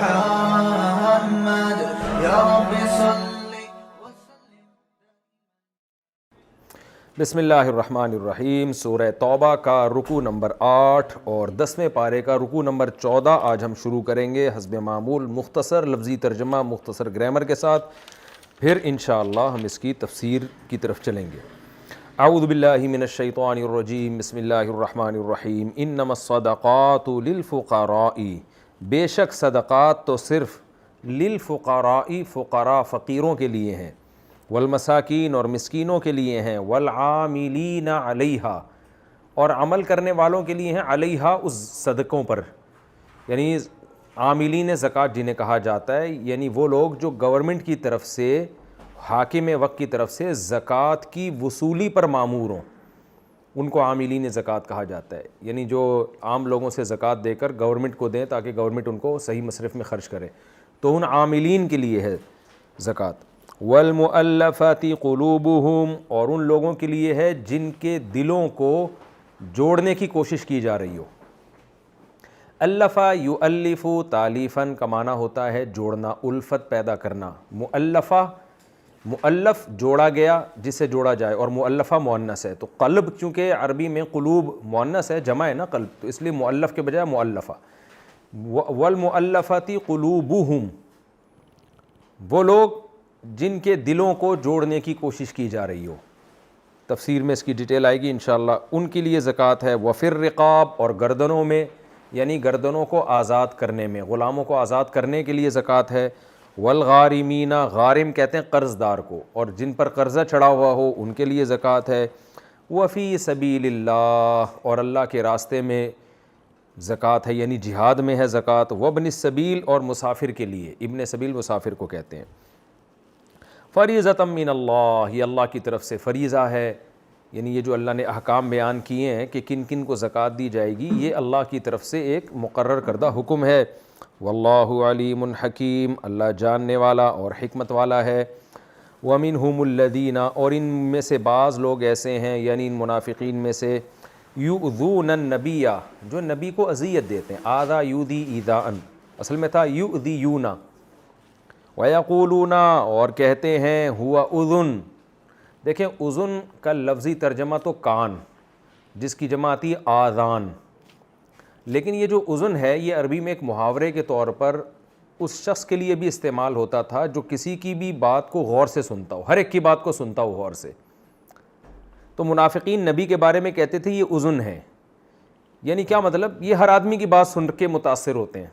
محمد یا رب صلی. بسم اللہ الرحمن الرحیم. سورہ توبہ کا رکوع نمبر 8 اور 10ویں پارے کا رکوع نمبر 14 آج ہم شروع کریں گے حسب معمول مختصر لفظی ترجمہ مختصر گرامر کے ساتھ، پھر انشاءاللہ ہم اس کی تفسیر کی طرف چلیں گے. اعوذ باللہ من الشیطان الرجیم. بسم اللہ الرحمن الرحیم. انما الصدقات للفقراء، بے شک صدقات تو صرف للفقراء فقراء فقیروں کے لیے ہیں، والمساکین اور مسکینوں کے لیے ہیں، والعاملین علیہا اور عمل کرنے والوں کے لیے ہیں، علیہا اس صدقوں پر، یعنی عاملین زکوٰۃ جنہیں کہا جاتا ہے، یعنی وہ لوگ جو گورنمنٹ کی طرف سے حاکم وقت کی طرف سے زکوٰۃ کی وصولی پر مامور ہوں، ان کو عاملین زکوٰۃ کہا جاتا ہے. یعنی جو عام لوگوں سے زکوٰۃ دے کر گورنمنٹ کو دیں تاکہ گورنمنٹ ان کو صحیح مصرف میں خرچ کرے، تو ان عاملین کے لیے ہے زکوٰۃ. والمؤلفات قلوبہم اور ان لوگوں کے لیے ہے جن کے دلوں کو جوڑنے کی کوشش کی جا رہی ہو. الفا یؤلف تالیفاً کا معنی ہوتا ہے جوڑنا، الفت پیدا کرنا. مؤلفہ مؤلف جوڑا گیا جس سے جوڑا جائے، اور مؤلفہ مؤنث ہے، تو قلب چونکہ عربی میں قلوب مؤنث ہے، جمع ہے نا قلب، تو اس لیے مؤلف کے بجائے مؤلفہ. والمؤلفات قلوبہم وہ لوگ جن کے دلوں کو جوڑنے کی کوشش کی جا رہی ہو. تفسیر میں اس کی ڈیٹیل آئے گی انشاءاللہ. ان کے لیے زکوٰۃ ہے. وفی الرقاب اور گردنوں میں، یعنی گردنوں کو آزاد کرنے میں، غلاموں کو آزاد کرنے کے لیے زکوٰۃ ہے. والغارمین، غارم کہتے ہیں قرض دار کو، اور جن پر قرضہ چڑھا ہوا ہو ان کے لیے زکوٰۃ ہے. وفی سبیل اللہ اور اللہ کے راستے میں زکوٰۃ ہے، یعنی جہاد میں ہے زکوٰۃ. وابن السبیل اور مسافر کے لیے، ابن سبیل مسافر کو کہتے ہیں. فریضۃ من اللہ، یہ اللہ کی طرف سے فریضہ ہے، یعنی یہ جو اللہ نے احکام بیان کیے ہیں کہ کن کن کو زکوٰۃ دی جائے گی، یہ اللہ کی طرف سے ایک مقرر کردہ حکم ہے. واللہ علیم حکیم، اللہ جاننے والا اور حکمت والا ہے. ومنہم الذین اور ان میں سے بعض لوگ ایسے ہیں، یعنی ان منافقین میں سے، یؤذون النبی جو نبی کو اذیت دیتے ہیں. آذا یؤذی ایذاء، اصل میں تھا یؤذیون. وَيَقُولُونَ اور کہتے ہیں ہوا اذن. دیکھیں اذن کا لفظی ترجمہ تو کان، جس کی جمع آتی ہے آذان، لیکن یہ جو اذن ہے یہ عربی میں ایک محاورے کے طور پر اس شخص کے لیے بھی استعمال ہوتا تھا جو کسی کی بھی بات کو غور سے سنتا ہو، ہر ایک کی بات کو سنتا ہو غور سے. تو منافقین نبی کے بارے میں کہتے تھے یہ اذن ہے، یعنی کیا مطلب، یہ ہر آدمی کی بات سن کے متاثر ہوتے ہیں،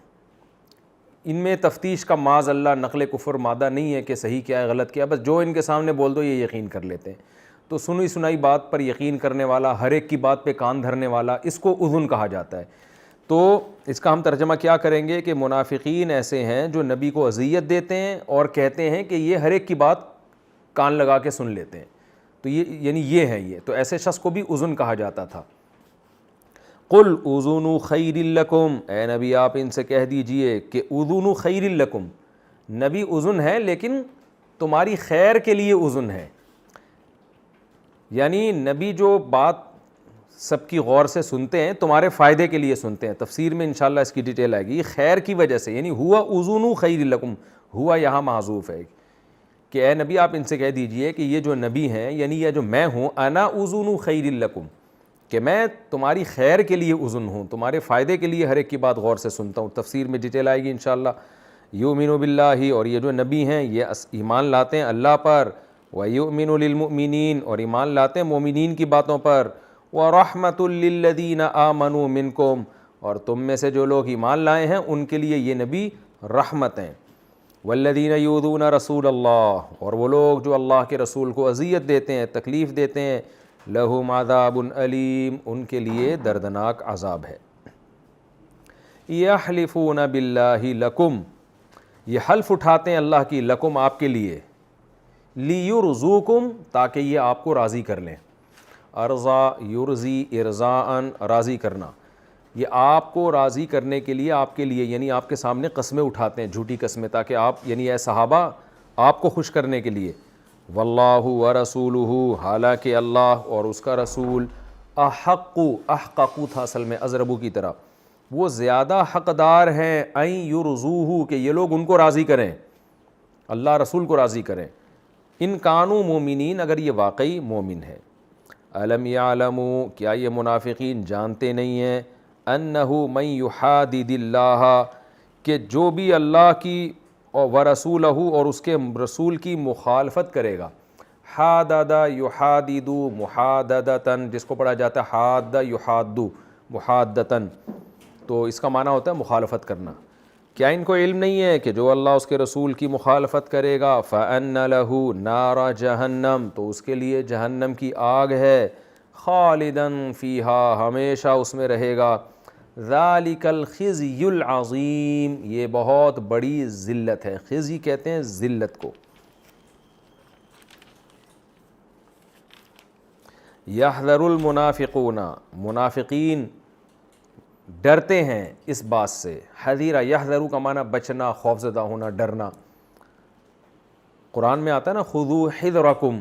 ان میں تفتیش کا معاذ اللہ نقل کفر مادہ نہیں ہے کہ صحیح کیا ہے غلط کیا ہے، بس جو ان کے سامنے بول دو یہ یقین کر لیتے ہیں. تو سنی سنائی بات پر یقین کرنے والا، ہر ایک کی بات پہ کان دھرنے والا، اس کو اذن کہا جاتا ہے. تو اس کا ہم ترجمہ کیا کریں گے کہ منافقین ایسے ہیں جو نبی کو اذیت دیتے ہیں اور کہتے ہیں کہ یہ ہر ایک کی بات کان لگا کے سن لیتے ہیں. تو یہ یعنی یہ ہے، یہ تو ایسے شخص کو بھی اذن کہا جاتا تھا. قل اذن خیر لکم، اے نبی آپ ان سے کہہ دیجئے کہ اذن خیر لکم، نبی اذن ہے لیکن تمہاری خیر کے لیے اذن ہے. یعنی نبی جو بات سب کی غور سے سنتے ہیں تمہارے فائدے کے لیے سنتے ہیں. تفسیر میں انشاءاللہ اس کی ڈیٹیل آئے گی. یہ خیر کی وجہ سے، یعنی ہوا اذن خیر لکم، ہوا یہاں محذوف ہے کہ اے نبی آپ ان سے کہہ دیجئے کہ یہ جو نبی ہیں، یعنی یہ جو میں ہوں، انا اذن خیر لکم، کہ میں تمہاری خیر کے لیے اذن ہوں، تمہارے فائدے کے لیے ہر ایک کی بات غور سے سنتا ہوں. تفسیر میں ڈیٹیل آئے گی انشاءاللہ. یؤمن باللہ اور یہ جو نبی ہیں یہ ایمان لاتے ہیں اللہ پر. ویؤمن للمؤمنین اور ایمان لاتے ہیں مومنین کی باتوں پر. ورحمۃ للذین آمنوا منکم اور تم میں سے جو لوگ ایمان لائے ہیں ان کے لیے یہ نبی رحمت ہیں. والذین یؤذون رسول اللہ اور وہ لوگ جو اللہ کے رسول کو اذیت دیتے ہیں، تکلیف دیتے ہیں، لہم عذاب علیم ان کے لیے دردناک عذاب ہے. یحلفون باللہ لکم یہ حلف اٹھاتے ہیں اللہ کی، لکم آپ کے لیے، لیرزوکم تاکہ یہ آپ کو راضی کر لیں. ارضا یرزی ارضاءً راضی کرنا، یہ آپ کو راضی کرنے کے لیے آپ کے لیے، یعنی آپ کے سامنے قسمیں اٹھاتے ہیں، جھوٹی قسمیں، تاکہ آپ یعنی اے صحابہ آپ کو خوش کرنے کے لیے. واللہ ورسولہ حالانکہ اللہ اور اس کا رسول احق، احقق تھا اصل میں ازربو کی طرح، وہ زیادہ حقدار ہیں ان یرضوہ کہ یہ لوگ ان کو راضی کریں، اللہ رسول کو راضی کریں، ان کانوا مومنین اگر یہ واقعی مومن ہے۔ الم یعلموا کیا یہ منافقین جانتے نہیں ہیں انہ من یحادد اللہ کہ جو بھی اللہ کی ورسولہ اور اس کے رسول کی مخالفت کرے گا، حادد یحادد محاددتاً جس کو پڑھا جاتا ہے حاد یحاد محادتاً، تو اس کا معنی ہوتا ہے مخالفت کرنا۔ کیا ان کو علم نہیں ہے کہ جو اللہ اس کے رسول کی مخالفت کرے گا فَأَنَّ لَهُ نَارَ جَهَنَّمْ تو اس کے لیے جہنم کی آگ ہے، خالداً فیہا ہمیشہ اس میں رہے گا، ذَلِكَ الْخِزْيُ الْعَظِيمُ یہ بہت بڑی ذلت ہے، خزی کہتے ہیں ذلت کو۔ يَحْذَرُ الْمُنَافِقُونَ منافقین ڈرتے ہیں اس بات سے، حذیرہ یحذرو کا معنی بچنا، خوفزدہ ہونا، ڈرنا۔ قرآن میں آتا ہے نا خذوا حذرکم،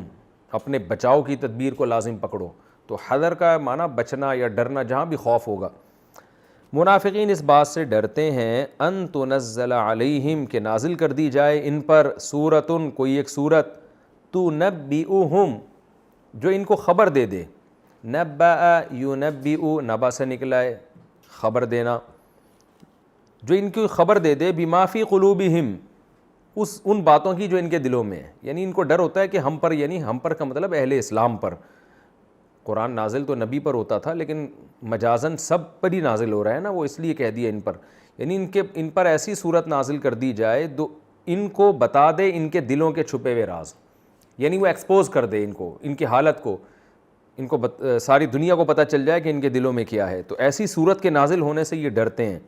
اپنے بچاؤ کی تدبیر کو لازم پکڑو، تو حذر کا معنی بچنا یا ڈرنا جہاں بھی خوف ہوگا۔ منافقین اس بات سے ڈرتے ہیں ان تنزل علیہم کہ نازل کر دی جائے ان پر سورتن کوئی ایک سورت تنبئہم جو ان کو خبر دے دے، نبأ ینبئ نبا سے نکلا ہے خبر دینا، جو ان کی خبر دے دے بما فی قلوبہم ان باتوں کی جو ان کے دلوں میں ہے، یعنی ان کو ڈر ہوتا ہے کہ ہم پر، یعنی ہم پر کا مطلب اہل اسلام پر، قرآن نازل تو نبی پر ہوتا تھا لیکن مجازن سب پر ہی نازل ہو رہا ہے نا، وہ اس لیے کہہ دیا ان پر، یعنی ان پر ایسی صورت نازل کر دی جائے ان کو بتا دے ان کے دلوں کے چھپے ہوئے راز، یعنی وہ ایکسپوز کر دے ان کو، ان کی حالت کو، ان کو ساری دنیا کو پتہ چل جائے کہ ان کے دلوں میں کیا ہے، تو ایسی صورت کے نازل ہونے سے یہ ڈرتے ہیں۔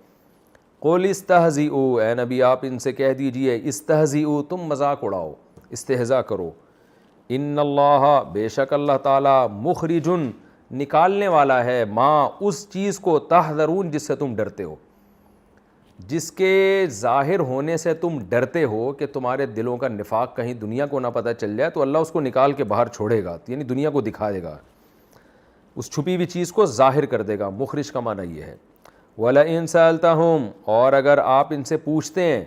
قل استہزئوا اے نبی آپ ان سے کہہ دیجئے استہزئوا تم مذاق اڑاؤ، استہزاء کرو، ان اللہ بے شک اللہ تعالیٰ مخرجن نکالنے والا ہے ما اس چیز کو تحذرون جس سے تم ڈرتے ہو، جس کے ظاہر ہونے سے تم ڈرتے ہو کہ تمہارے دلوں کا نفاق کہیں دنیا کو نہ پتہ چل جائے تو اللہ اس کو نکال کے باہر چھوڑے گا، یعنی دنیا کو دکھا دے گا، اس چھپی ہوئی چیز کو ظاہر کر دے گا۔ مخرج کا معنی یہ ہے۔ وَلَئِن سَأَلْتَهُمْ اور اگر آپ ان سے پوچھتے ہیں،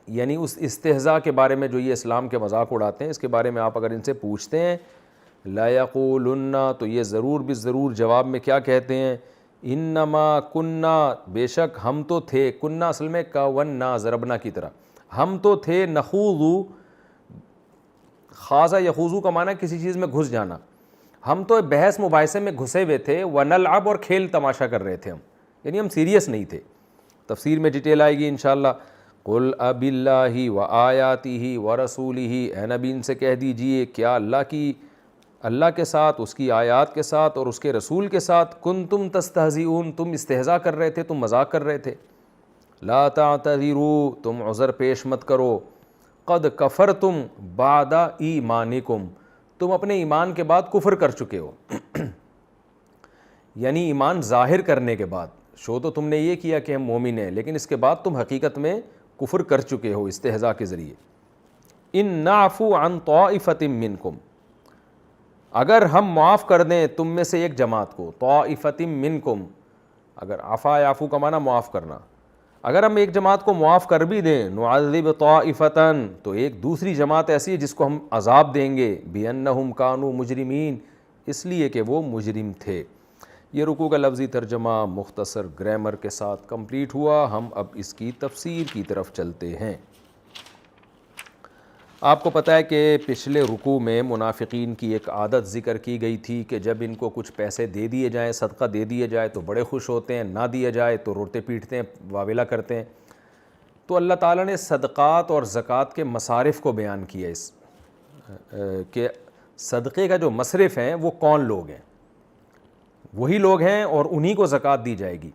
یعنی اس استہزاء کے بارے میں جو یہ اسلام کے مذاق اڑاتے ہیں اس کے بارے میں آپ اگر ان سے پوچھتے ہیں، لَيَقُولُنَّ تو یہ ضرور بالضرور جواب میں کیا کہتے ہیں، انما کننا بے شک ہم تو تھے، کننا اصل میں کوننا ضربنا کی طرح، ہم تو تھے نخوضو، خاضہ یخوضو کا معنی کسی چیز میں گھس جانا، ہم تو بحث مباحثے میں گھسے ہوئے تھے، ونلعب اور کھیل تماشا کر رہے تھے ہم، یعنی ہم سیریس نہیں تھے۔ تفسیر میں ڈیٹیل آئے گی انشاءاللہ۔ قل اب اللہ و آیاتہ و رسولہ اے نبی ان سے کہہ دیجئے کیا اللہ کے ساتھ، اس کی آیات کے ساتھ اور اس کے رسول کے ساتھ کنتم تستہزئون تم استہزاء کر رہے تھے، تم مذاق کر رہے تھے، لا تعتذروا تم عذر پیش مت کرو، قد کفرتم بعد ایمانکم تم اپنے ایمان کے بعد کفر کر چکے ہو، یعنی ایمان ظاہر کرنے کے بعد، شو تو تم نے یہ کیا کہ ہم مومن ہیں لیکن اس کے بعد تم حقیقت میں کفر کر چکے ہو استہزاء کے ذریعے۔ ان نعفو عن طائفۃ منکم اگر ہم معاف کر دیں تم میں سے ایک جماعت کو، طائفۃ منکم اگر عفا یعفو کا معنی معاف کرنا، اگر ہم ایک جماعت کو معاف کر بھی دیں، نعذب طائفتن تو ایک دوسری جماعت ایسی ہے جس کو ہم عذاب دیں گے، بانہم کانوا مجرمین اس لیے کہ وہ مجرم تھے۔ یہ رکوع کا لفظی ترجمہ مختصر گرامر کے ساتھ کمپلیٹ ہوا، ہم اب اس کی تفسیر کی طرف چلتے ہیں۔ آپ کو پتہ ہے کہ پچھلے رکوع میں منافقین کی ایک عادت ذکر کی گئی تھی کہ جب ان کو کچھ پیسے دے دیے جائیں، صدقہ دے دیے جائے تو بڑے خوش ہوتے ہیں، نہ دیا جائے تو روتے پیٹتے ہیں، واویلا کرتے ہیں۔ تو اللہ تعالیٰ نے صدقات اور زکوٰۃ کے مصارف کو بیان کیا اس کہ صدقے کا جو مصرف ہیں وہ کون لوگ ہیں، وہی لوگ ہیں اور انہی کو زکوٰۃ دی جائے گی۔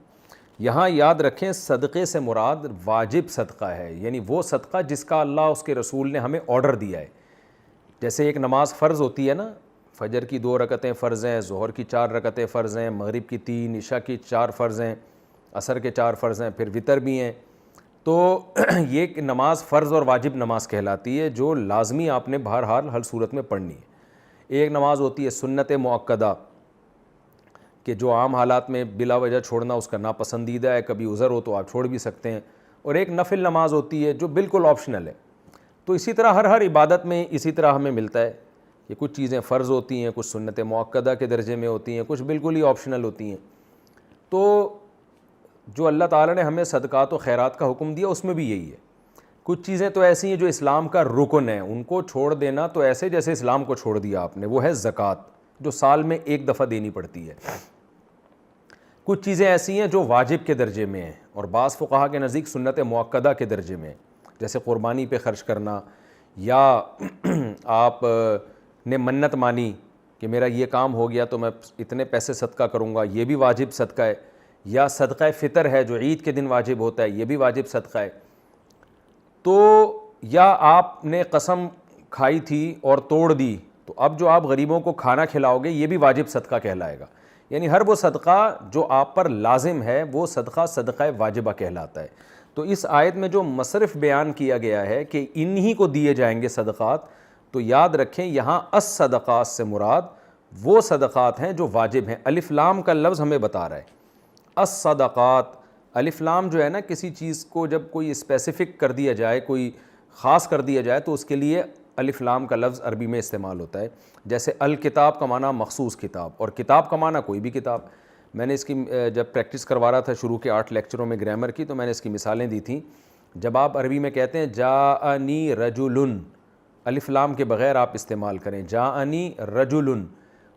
یہاں یاد رکھیں صدقے سے مراد واجب صدقہ ہے، یعنی وہ صدقہ جس کا اللہ اس کے رسول نے ہمیں آرڈر دیا ہے۔ جیسے ایک نماز فرض ہوتی ہے نا، فجر کی 2 رکعتیں فرض ہیں، ظہر کی 4 رکعتیں فرض ہیں، مغرب کی 3، عشاء کی 4 فرض ہیں، عصر کے 4 فرض ہیں، پھر وتر بھی ہیں۔ تو یہ نماز فرض اور واجب نماز کہلاتی ہے جو لازمی آپ نے بہرحال ہر صورت میں پڑھنی ہے۔ ایک نماز ہوتی ہے سنت مؤکدہ، کہ جو عام حالات میں بلا وجہ چھوڑنا اس کا ناپسندیدہ ہے, کبھی عذر ہو تو آپ چھوڑ بھی سکتے ہیں, اور ایک نفل نماز ہوتی ہے جو بالکل آپشنل ہے. تو اسی طرح ہر عبادت میں اسی طرح ہمیں ملتا ہے کہ کچھ چیزیں فرض ہوتی ہیں, کچھ سنت مؤکدہ کے درجے میں ہوتی ہیں, کچھ بالکل ہی آپشنل ہوتی ہیں. تو جو اللہ تعالیٰ نے ہمیں صدقات و خیرات کا حکم دیا اس میں بھی یہی ہے. کچھ چیزیں تو ایسی ہیں جو اسلام کا رکن ہیں, ان کو چھوڑ دینا تو ایسے جیسے اسلام کو چھوڑ دیا آپ نے, وہ ہے زکوٰۃ جو سال میں ایک دفعہ دینی پڑتی ہے. کچھ چیزیں ایسی ہیں جو واجب کے درجے میں ہیں اور بعض فقہا کے نزدیک سنت مؤکدہ کے درجے میں ہیں, جیسے قربانی پہ خرچ کرنا, یا آپ نے منت مانی کہ میرا یہ کام ہو گیا تو میں اتنے پیسے صدقہ کروں گا, یہ بھی واجب صدقہ ہے. یا صدقہ فطر ہے جو عید کے دن واجب ہوتا ہے, یہ بھی واجب صدقہ ہے. تو یا آپ نے قسم کھائی تھی اور توڑ دی, تو اب جو آپ غریبوں کو کھانا کھلاؤ گے یہ بھی واجب صدقہ کہلائے گا. یعنی ہر وہ صدقہ جو آپ پر لازم ہے وہ صدقہ صدقہ واجبہ کہلاتا ہے. تو اس آیت میں جو مصرف بیان کیا گیا ہے کہ انہی کو دیے جائیں گے صدقات, تو یاد رکھیں یہاں الصدقات سے مراد وہ صدقات ہیں جو واجب ہیں. الف لام کا لفظ ہمیں بتا رہا ہے الصدقات. الف لام جو ہے نا, کسی چیز کو جب کوئی اسپیسیفک کر دیا جائے, کوئی خاص کر دیا جائے, تو اس کے لیے الف لام کا لفظ عربی میں استعمال ہوتا ہے. جیسے الکتاب کا معنی مخصوص کتاب, اور کتاب کا معنی کوئی بھی کتاب. میں نے اس کی جب پریکٹس کروا رہا تھا شروع کے 8 لیکچروں میں گرامر کی, تو میں نے اس کی مثالیں دی تھیں. جب آپ عربی میں کہتے ہیں جاءنی رجل, الف لام کے بغیر آپ استعمال کریں جاءنی رجل,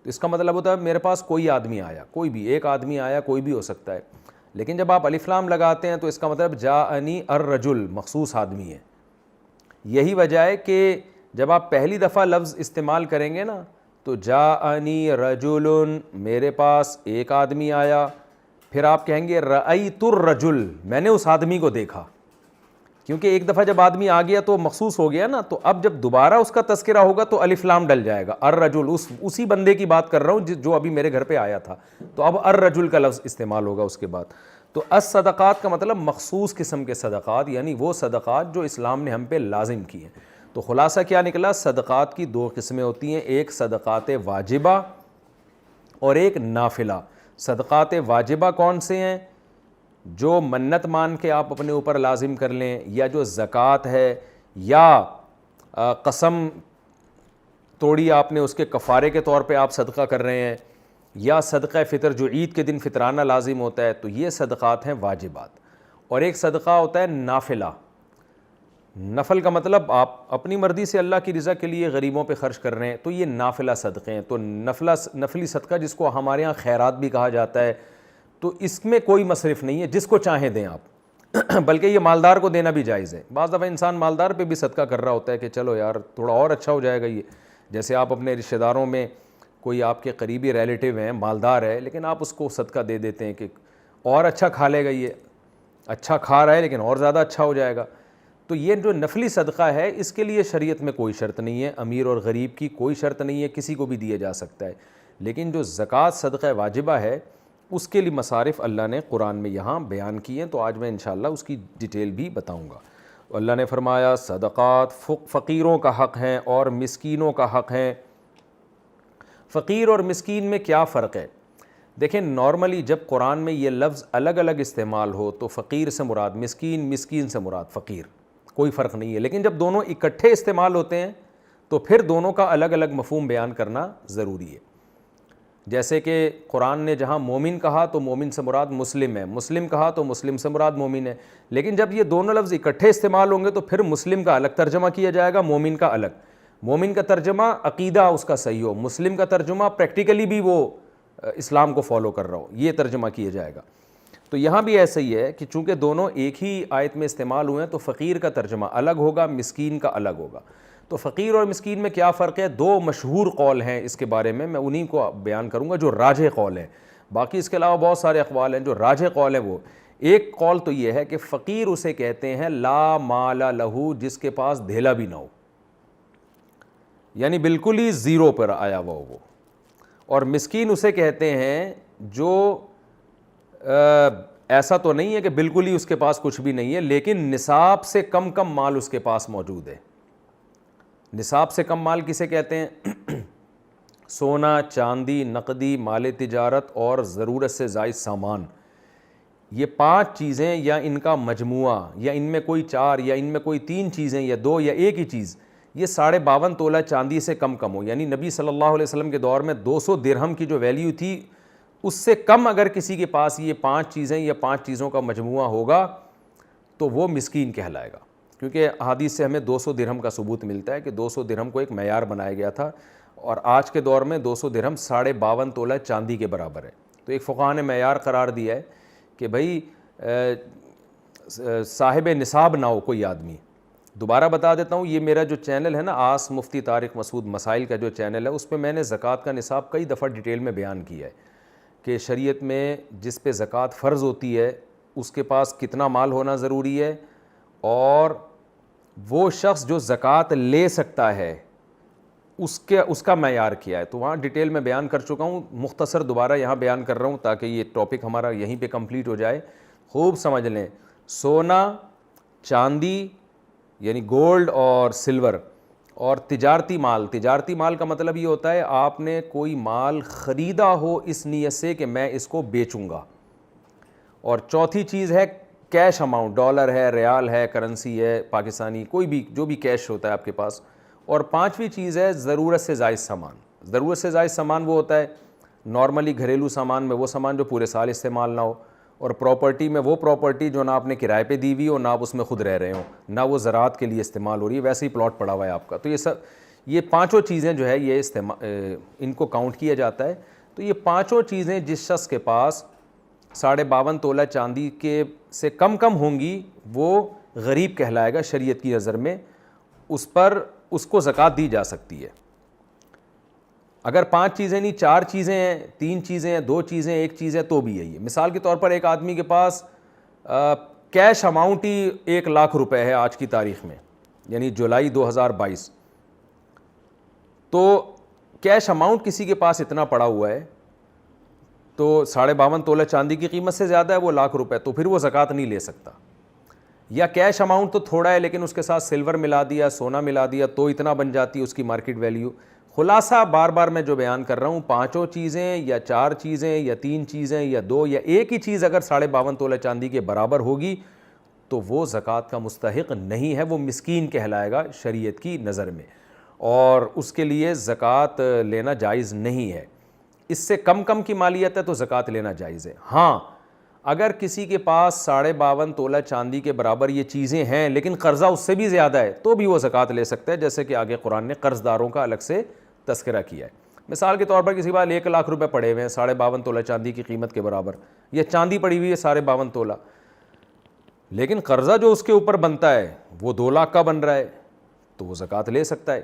تو اس کا مطلب ہوتا ہے میرے پاس کوئی آدمی آیا, کوئی بھی ایک آدمی آیا, کوئی بھی ہو سکتا ہے. لیکن جب آپ الف لام لگاتے ہیں تو اس کا مطلب جاءنی الرجل, مخصوص آدمی ہے. یہی وجہ ہے کہ جب آپ پہلی دفعہ لفظ استعمال کریں گے نا, تو جاءنی رجل, میرے پاس ایک آدمی آیا, پھر آپ کہیں گے رأیت الرجل, میں نے اس آدمی کو دیکھا. کیونکہ ایک دفعہ جب آدمی آ گیا تو مخصوص ہو گیا نا, تو اب جب دوبارہ اس کا تذکرہ ہوگا تو الف لام ڈل جائے گا. الرجل, اسی بندے کی بات کر رہا ہوں جو ابھی میرے گھر پہ آیا تھا, تو اب الرجل کا لفظ استعمال ہوگا اس کے بعد. تو الصدقات کا مطلب مخصوص قسم کے صدقات, یعنی وہ صدقات جو اسلام نے ہم پہ لازم کی ہیں. تو خلاصہ کیا نکلا, صدقات کی 2 قسمیں ہوتی ہیں, ایک صدقات واجبہ اور ایک نافلہ. صدقات واجبہ کون سے ہیں؟ جو منت مان کے آپ اپنے اوپر لازم کر لیں, یا جو زکوٰۃ ہے, یا قسم توڑی آپ نے اس کے کفارے کے طور پہ آپ صدقہ کر رہے ہیں, یا صدقہ فطر جو عید کے دن فطرانہ لازم ہوتا ہے. تو یہ صدقات ہیں واجبات. اور ایک صدقہ ہوتا ہے نافلہ. نفل کا مطلب آپ اپنی مرضی سے اللہ کی رضا کے لیے غریبوں پہ خرچ کر رہے ہیں, تو یہ نافلہ صدقے ہیں. تو نفلی صدقہ جس کو ہمارے ہاں خیرات بھی کہا جاتا ہے, تو اس میں کوئی مصرف نہیں ہے, جس کو چاہیں دیں آپ. بلکہ یہ مالدار کو دینا بھی جائز ہے. بعض دفعہ انسان مالدار پہ بھی صدقہ کر رہا ہوتا ہے کہ چلو یار تھوڑا اور اچھا ہو جائے گا یہ. جیسے آپ اپنے رشتہ داروں میں کوئی آپ کے قریبی ریلیٹیو ہیں, مالدار ہے, لیکن آپ اس کو صدقہ دے دیتے ہیں کہ اور اچھا کھا لے گا, یہ اچھا کھا رہا ہے لیکن اور زیادہ اچھا ہو جائے گا. تو یہ جو نفلی صدقہ ہے اس کے لیے شریعت میں کوئی شرط نہیں ہے, امیر اور غریب کی کوئی شرط نہیں ہے, کسی کو بھی دیا جا سکتا ہے. لیکن جو زکوٰۃ صدقہ واجبہ ہے اس کے لیے مصارف اللہ نے قرآن میں یہاں بیان کیے ہیں. تو آج میں انشاءاللہ اس کی ڈیٹیل بھی بتاؤں گا. اللہ نے فرمایا صدقات فقیروں کا حق ہیں اور مسکینوں کا حق ہیں. فقیر اور مسکین میں کیا فرق ہے؟ دیکھیں نارملی جب قرآن میں یہ لفظ الگ الگ استعمال ہو تو فقیر سے مراد مسکین, مسکین سے مراد فقیر, کوئی فرق نہیں ہے. لیکن جب دونوں اکٹھے استعمال ہوتے ہیں تو پھر دونوں کا الگ الگ مفہوم بیان کرنا ضروری ہے. جیسے کہ قرآن نے جہاں مومن کہا تو مومن سے مراد مسلم ہے, مسلم کہا تو مسلم سے مراد مومن ہے. لیکن جب یہ دونوں لفظ اکٹھے استعمال ہوں گے تو پھر مسلم کا الگ ترجمہ کیا جائے گا, مومن کا الگ. مومن کا ترجمہ عقیدہ اس کا صحیح ہو, مسلم کا ترجمہ پریکٹیکلی بھی وہ اسلام کو فالو کر رہا ہو, یہ ترجمہ کیا جائے گا. تو یہاں بھی ایسا ہی ہے کہ چونکہ دونوں ایک ہی آیت میں استعمال ہوئے ہیں تو فقیر کا ترجمہ الگ ہوگا, مسکین کا الگ ہوگا. تو فقیر اور مسکین میں کیا فرق ہے؟ 2 مشہور قول ہیں اس کے بارے میں انہیں کو بیان کروں گا جو راجح قول ہیں. باقی اس کے علاوہ بہت سارے اقوال ہیں. جو راجح قول ہے وہ ایک قول تو یہ ہے کہ فقیر اسے کہتے ہیں لا مال لہو, جس کے پاس دھیلا بھی نہ ہو, یعنی بالکل ہی زیرو پر آیا ہوا ہو وہ. اور مسکین اسے کہتے ہیں جو ایسا تو نہیں ہے کہ بالکل ہی اس کے پاس کچھ بھی نہیں ہے, لیکن نصاب سے کم مال اس کے پاس موجود ہے. نصاب سے کم مال کسے کہتے ہیں؟ سونا، چاندی، نقدی، مال تجارت اور ضرورت سے زائد سامان، یہ 5 چیزیں یا ان کا مجموعہ یا ان میں کوئی 4 یا ان میں کوئی 3 چیزیں یا 2 یا ایک ہی چیز، یہ 52.5 تولہ چاندی سے کم ہو. یعنی نبی صلی اللہ علیہ وسلم کے دور میں 200 درہم کی جو ویلیو تھی اس سے کم اگر کسی کے پاس یہ 5 چیزیں یا 5 چیزوں کا مجموعہ ہوگا تو وہ مسکین کہلائے گا. کیونکہ احادیث سے ہمیں 200 درہم کا ثبوت ملتا ہے کہ 200 درہم کو ایک معیار بنایا گیا تھا، اور آج کے دور میں 200 درہم 52.5 تولہ چاندی کے برابر ہے. تو ایک فقہا نے معیار قرار دیا ہے کہ بھائی صاحب نصاب نہ ہو کوئی آدمی. دوبارہ بتا دیتا ہوں، یہ میرا جو چینل ہے نا آس مفتی طارق مسعود مسائل کا جو چینل ہے، اس پہ میں نے زکوٰۃ کا نصاب کئی دفعہ ڈیٹیل میں بیان کیا ہے کہ شریعت میں جس پہ زکوٰۃ فرض ہوتی ہے اس کے پاس کتنا مال ہونا ضروری ہے، اور وہ شخص جو زکوٰۃ لے سکتا ہے اس کا معیار کیا ہے. تو وہاں ڈیٹیل میں بیان کر چکا ہوں، مختصر دوبارہ یہاں بیان کر رہا ہوں تاکہ یہ ٹاپک ہمارا یہیں پہ کمپلیٹ ہو جائے. خوب سمجھ لیں، سونا، چاندی یعنی گولڈ اور سلور، اور تجارتی مال کا مطلب یہ ہوتا ہے آپ نے کوئی مال خریدا ہو اس نیت سے کہ میں اس کو بیچوں گا. اور چوتھی چیز ہے کیش اماؤنٹ، ڈالر ہے، ریال ہے، کرنسی ہے پاکستانی، کوئی بھی جو بھی کیش ہوتا ہے آپ کے پاس. اور 5ویں چیز ہے ضرورت سے زائد سامان. ضرورت سے زائد سامان وہ ہوتا ہے نارملی گھریلو سامان میں وہ سامان جو پورے سال استعمال نہ ہو، اور پراپرٹی میں وہ پراپرٹی جو نہ آپ نے کرائے پہ دی ہوئی ہو، نہ آپ اس میں خود رہ رہے ہوں، نہ وہ زراعت کے لیے استعمال ہو رہی ہے، ویسے ہی پلاٹ پڑا ہوا ہے آپ کا. تو یہ 5 چیزیں جو ہے یہ ان کو کاؤنٹ کیا جاتا ہے. تو یہ 5 چیزیں جس شخص کے پاس 52.5 تولہ چاندی کے سے کم ہوں گی وہ غریب کہلائے گا شریعت کی نظر میں، اس کو زکوٰۃ دی جا سکتی ہے. اگر 5 چیزیں نہیں 4 چیزیں ہیں، 3 چیزیں ہیں، 2 چیزیں، 1 چیز ہے تو بھی یہی ہے. مثال کے طور پر ایک آدمی کے پاس کیش اماؤنٹ ہی 1 لاکھ روپے ہے آج کی تاریخ میں، یعنی جولائی 2022. تو کیش اماؤنٹ کسی کے پاس اتنا پڑا ہوا ہے تو 52.5 تولہ چاندی کی قیمت سے زیادہ ہے وہ 1 لاکھ روپے، تو پھر وہ زکوٰۃ نہیں لے سکتا. یا کیش اماؤنٹ تو تھوڑا ہے لیکن اس کے ساتھ سلور ملا دیا، سونا ملا دیا تو اتنا بن جاتی ہے اس کی مارکیٹ ویلیو. خلاصہ بار میں جو بیان کر رہا ہوں، 5 چیزیں یا 4 چیزیں یا 3 چیزیں یا 2 یا ایک ہی چیز اگر 52.5 تولہ چاندی کے برابر ہوگی تو وہ زکوٰۃ کا مستحق نہیں ہے، وہ مسکین کہلائے گا شریعت کی نظر میں، اور اس کے لیے زکوٰۃ لینا جائز نہیں ہے. اس سے کم کی مالیت ہے تو زکوٰۃ لینا جائز ہے. ہاں اگر کسی کے پاس 52.5 تولہ چاندی کے برابر یہ چیزیں ہیں لیکن قرضہ اس سے بھی زیادہ ہے تو بھی وہ زکوٰۃ لے سکتا ہے، جیسے کہ آگے قرآن نے قرض داروں کا الگ سے تذکرہ کیا ہے. مثال کے طور پر کسی کے پاس 1 لاکھ روپے پڑے ہوئے ہیں 52.5 تولہ چاندی کی قیمت کے برابر، یا چاندی پڑی ہوئی ہے 52.5 تولہ، لیکن قرضہ جو اس کے اوپر بنتا ہے وہ 2 لاکھ کا بن رہا ہے تو وہ زکوٰۃ لے سکتا ہے.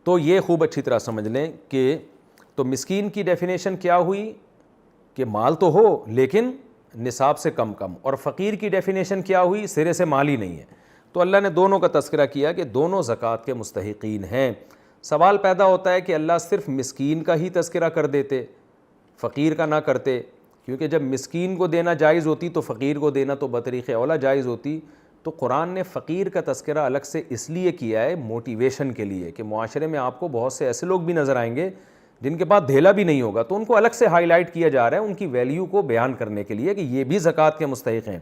تو یہ خوب اچھی طرح سمجھ لیں کہ تو مسکین کی ڈیفینیشن کیا ہوئی کہ مال تو ہو لیکن نصاب سے کم، اور فقیر کی ڈیفینیشن کیا ہوئی سرے سے مال ہی نہیں ہے. تو اللہ نے دونوں کا تذکرہ کیا کہ دونوں زکوٰۃ کے مستحقین ہیں. سوال پیدا ہوتا ہے کہ اللہ صرف مسکین کا ہی تذکرہ کر دیتے، فقیر کا نہ کرتے، کیونکہ جب مسکین کو دینا جائز ہوتی تو فقیر کو دینا تو بطریق اولا جائز ہوتی. تو قرآن نے فقیر کا تذکرہ الگ سے اس لیے کیا ہے موٹیویشن کے لیے کہ معاشرے میں آپ کو بہت سے ایسے لوگ بھی نظر آئیں گے جن کے پاس دھیلا بھی نہیں ہوگا، تو ان کو الگ سے ہائی لائٹ کیا جا رہا ہے ان کی ویلیو کو بیان کرنے کے لیے کہ یہ بھی زکوٰۃ کے مستحق ہیں.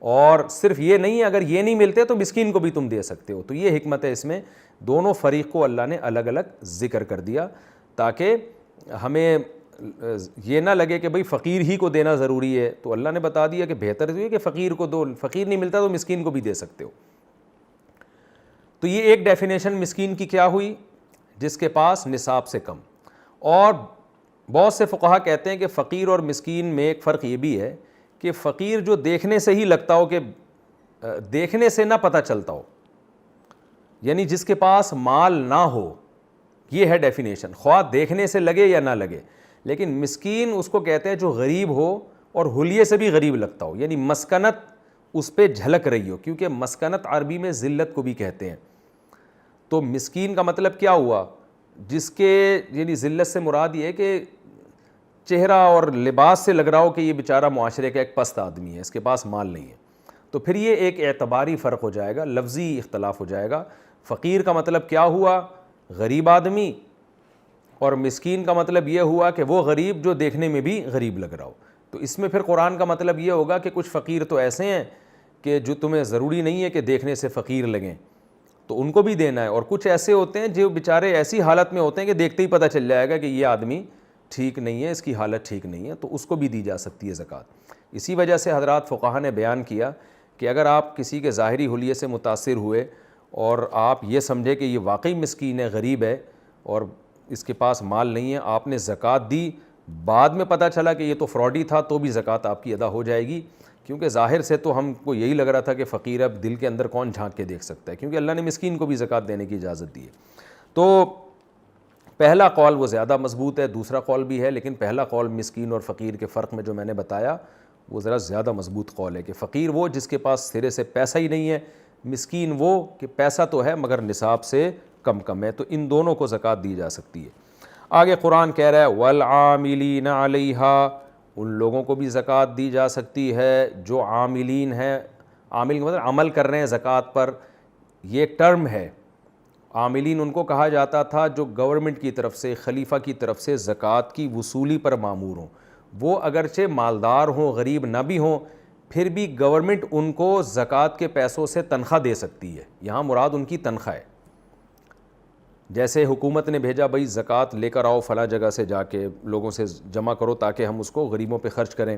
اور صرف یہ نہیں، اگر یہ نہیں ملتے تو مسکین کو بھی تم دے سکتے ہو. تو یہ حکمت ہے اس میں، دونوں فریق کو اللہ نے الگ الگ ذکر کر دیا تاکہ ہمیں یہ نہ لگے کہ بھئی فقیر ہی کو دینا ضروری ہے. تو اللہ نے بتا دیا کہ بہتر ہے کہ فقیر کو دو، فقیر نہیں ملتا تو مسکین کو بھی دے سکتے ہو. تو یہ ایک ڈیفینیشن مسکین کی کیا ہوئی، جس کے پاس نصاب سے کم. اور بہت سے فقہا کہتے ہیں کہ فقیر اور مسکین میں ایک فرق یہ بھی ہے کہ فقیر جو دیکھنے سے ہی لگتا ہو، کہ دیکھنے سے نہ پتہ چلتا ہو، یعنی جس کے پاس مال نہ ہو، یہ ہے ڈیفینیشن، خواہ دیکھنے سے لگے یا نہ لگے. لیکن مسکین اس کو کہتے ہیں جو غریب ہو اور حلیے سے بھی غریب لگتا ہو، یعنی مسکنت اس پہ جھلک رہی ہو، کیونکہ مسکنت عربی میں ذلت کو بھی کہتے ہیں. تو مسکین کا مطلب کیا ہوا، جس کے یعنی ذلت سے مراد یہ ہے کہ چہرہ اور لباس سے لگ رہا ہو کہ یہ بیچارہ معاشرے کا ایک پست آدمی ہے، اس کے پاس مال نہیں ہے. تو پھر یہ ایک اعتباری فرق ہو جائے گا، لفظی اختلاف ہو جائے گا. فقیر کا مطلب کیا ہوا، غریب آدمی، اور مسکین کا مطلب یہ ہوا کہ وہ غریب جو دیکھنے میں بھی غریب لگ رہا ہو. تو اس میں پھر قرآن کا مطلب یہ ہوگا کہ کچھ فقیر تو ایسے ہیں کہ جو تمہیں ضروری نہیں ہے کہ دیکھنے سے فقیر لگیں, تو ان کو بھی دینا ہے, اور کچھ ایسے ہوتے ہیں جو بیچارے ایسی حالت میں ہوتے ہیں کہ دیکھتے ہی پتہ چل جائے گا کہ یہ آدمی ٹھیک نہیں ہے, اس کی حالت ٹھیک نہیں ہے, تو اس کو بھی دی جا سکتی ہے زکوٰۃ. اسی وجہ سے حضرات فقہا نے بیان کیا کہ اگر آپ کسی کے ظاہری حلیے سے متاثر ہوئے اور آپ یہ سمجھے کہ یہ واقعی مسکین ہے, غریب ہے اور اس کے پاس مال نہیں ہے, آپ نے زکوٰۃ دی, بعد میں پتہ چلا کہ یہ تو فراڈی تھا, تو بھی زکوٰۃ آپ کی ادا ہو جائے گی, کیونکہ ظاہر سے تو ہم کو یہی لگ رہا تھا کہ فقیر, اب دل کے اندر کون جھانک کے دیکھ سکتا ہے, کیونکہ اللہ نے مسکین کو بھی زکوٰۃ دینے کی اجازت دی ہے. تو پہلا قول وہ زیادہ مضبوط ہے, دوسرا قول بھی ہے, لیکن پہلا قول مسکین اور فقیر کے فرق میں جو میں نے بتایا وہ ذرا زیادہ مضبوط قول ہے کہ فقیر وہ جس کے پاس سرے سے پیسہ ہی نہیں ہے, مسکین وہ کہ پیسہ تو ہے مگر نصاب سے کم ہے. تو ان دونوں کو زکوٰۃ دی جا سکتی ہے. آگے قرآن کہہ رہا ہے والعاملین علیہا, ان لوگوں کو بھی زکوٰۃ دی جا سکتی ہے جو عاملین ہیں. عامل کا مطلب عمل کر رہے ہیں زکوٰۃ پر, یہ ایک ٹرم ہے. عاملین ان کو کہا جاتا تھا جو گورنمنٹ کی طرف سے, خلیفہ کی طرف سے زکوٰۃ کی وصولی پر مامور ہوں. وہ اگرچہ مالدار ہوں, غریب نہ بھی ہوں, پھر بھی گورنمنٹ ان کو زکوٰۃ کے پیسوں سے تنخواہ دے سکتی ہے. یہاں مراد ان کی تنخواہ ہے. جیسے حکومت نے بھیجا بھائی زکوٰۃ لے کر آؤ فلاں جگہ سے, جا کے لوگوں سے جمع کرو تاکہ ہم اس کو غریبوں پہ خرچ کریں,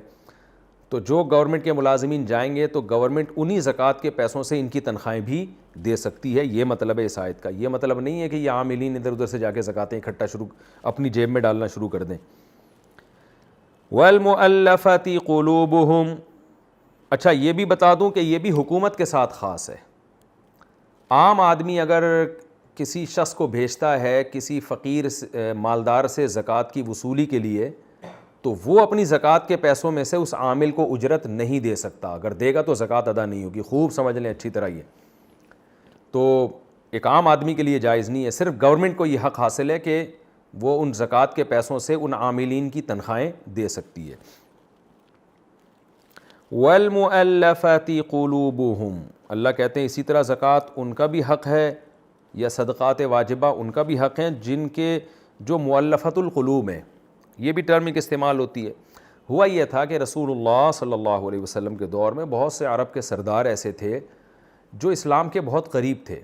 تو جو گورنمنٹ کے ملازمین جائیں گے تو گورنمنٹ انہی زکوٰۃ کے پیسوں سے ان کی تنخواہیں بھی دے سکتی ہے. یہ مطلب ہے اس آیت کا. یہ مطلب نہیں ہے کہ یہ عاملین ادھر ادھر سے جا کے زکوٰتیں اکٹھا اپنی جیب میں ڈالنا شروع کر دیں. والمؤلفۃ قلوبہم, اچھا یہ بھی بتا دوں کہ یہ بھی حکومت کے ساتھ خاص ہے. عام آدمی اگر کسی شخص کو بھیجتا ہے کسی فقیر مالدار سے زکوٰۃ کی وصولی کے لیے, تو وہ اپنی زکوٰۃ کے پیسوں میں سے اس عامل کو اجرت نہیں دے سکتا. اگر دے گا تو زکوٰۃ ادا نہیں ہوگی. خوب سمجھ لیں اچھی طرح. یہ تو ایک عام آدمی کے لیے جائز نہیں ہے. صرف گورنمنٹ کو یہ حق حاصل ہے کہ وہ ان زکوٰۃ کے پیسوں سے ان عاملین کی تنخواہیں دے سکتی ہے. والمؤلفۃ قلوبہم, اللہ کہتے ہیں اسی طرح زکوٰۃ ان کا بھی حق ہے, یا صدقات واجبہ ان کا بھی حق ہیں جن کے جو مؤلفۃ القلوب ہیں. یہ بھی ٹرم ایک استعمال ہوتی ہے. ہوا یہ تھا کہ رسول اللہ صلی اللہ علیہ وسلم کے دور میں بہت سے عرب کے سردار ایسے تھے جو اسلام کے بہت قریب تھے,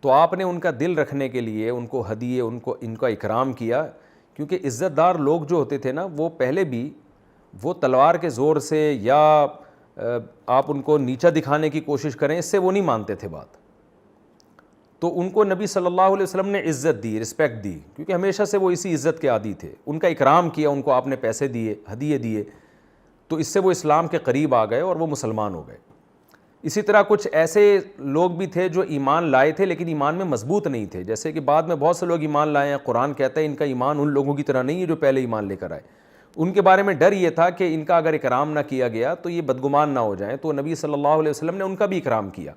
تو آپ نے ان کا دل رکھنے کے لیے ان کو ہدیے, ان کا اکرام کیا, کیونکہ عزت دار لوگ جو ہوتے تھے نا, وہ پہلے بھی وہ تلوار کے زور سے یا آپ ان کو نیچا دکھانے کی کوشش کریں اس سے وہ نہیں مانتے تھے بات. تو ان کو نبی صلی اللہ علیہ وسلم نے عزت دی, رسپیکٹ دی, کیونکہ ہمیشہ سے وہ اسی عزت کے عادی تھے. ان کا اکرام کیا, ان کو آپ نے پیسے دیے, ہدیے دیے, تو اس سے وہ اسلام کے قریب آ گئے اور وہ مسلمان ہو گئے. اسی طرح کچھ ایسے لوگ بھی تھے جو ایمان لائے تھے لیکن ایمان میں مضبوط نہیں تھے, جیسے کہ بعد میں بہت سے لوگ ایمان لائے ہیں. قرآن کہتا ہے ان کا ایمان ان لوگوں کی طرح نہیں ہے جو پہلے ایمان لے کر آئے. ان کے بارے میں ڈر یہ تھا کہ ان کا اگر اکرام نہ کیا گیا تو یہ بدگمان نہ ہو جائیں, تو نبی صلی اللہ علیہ وسلم نے ان کا بھی اکرام کیا.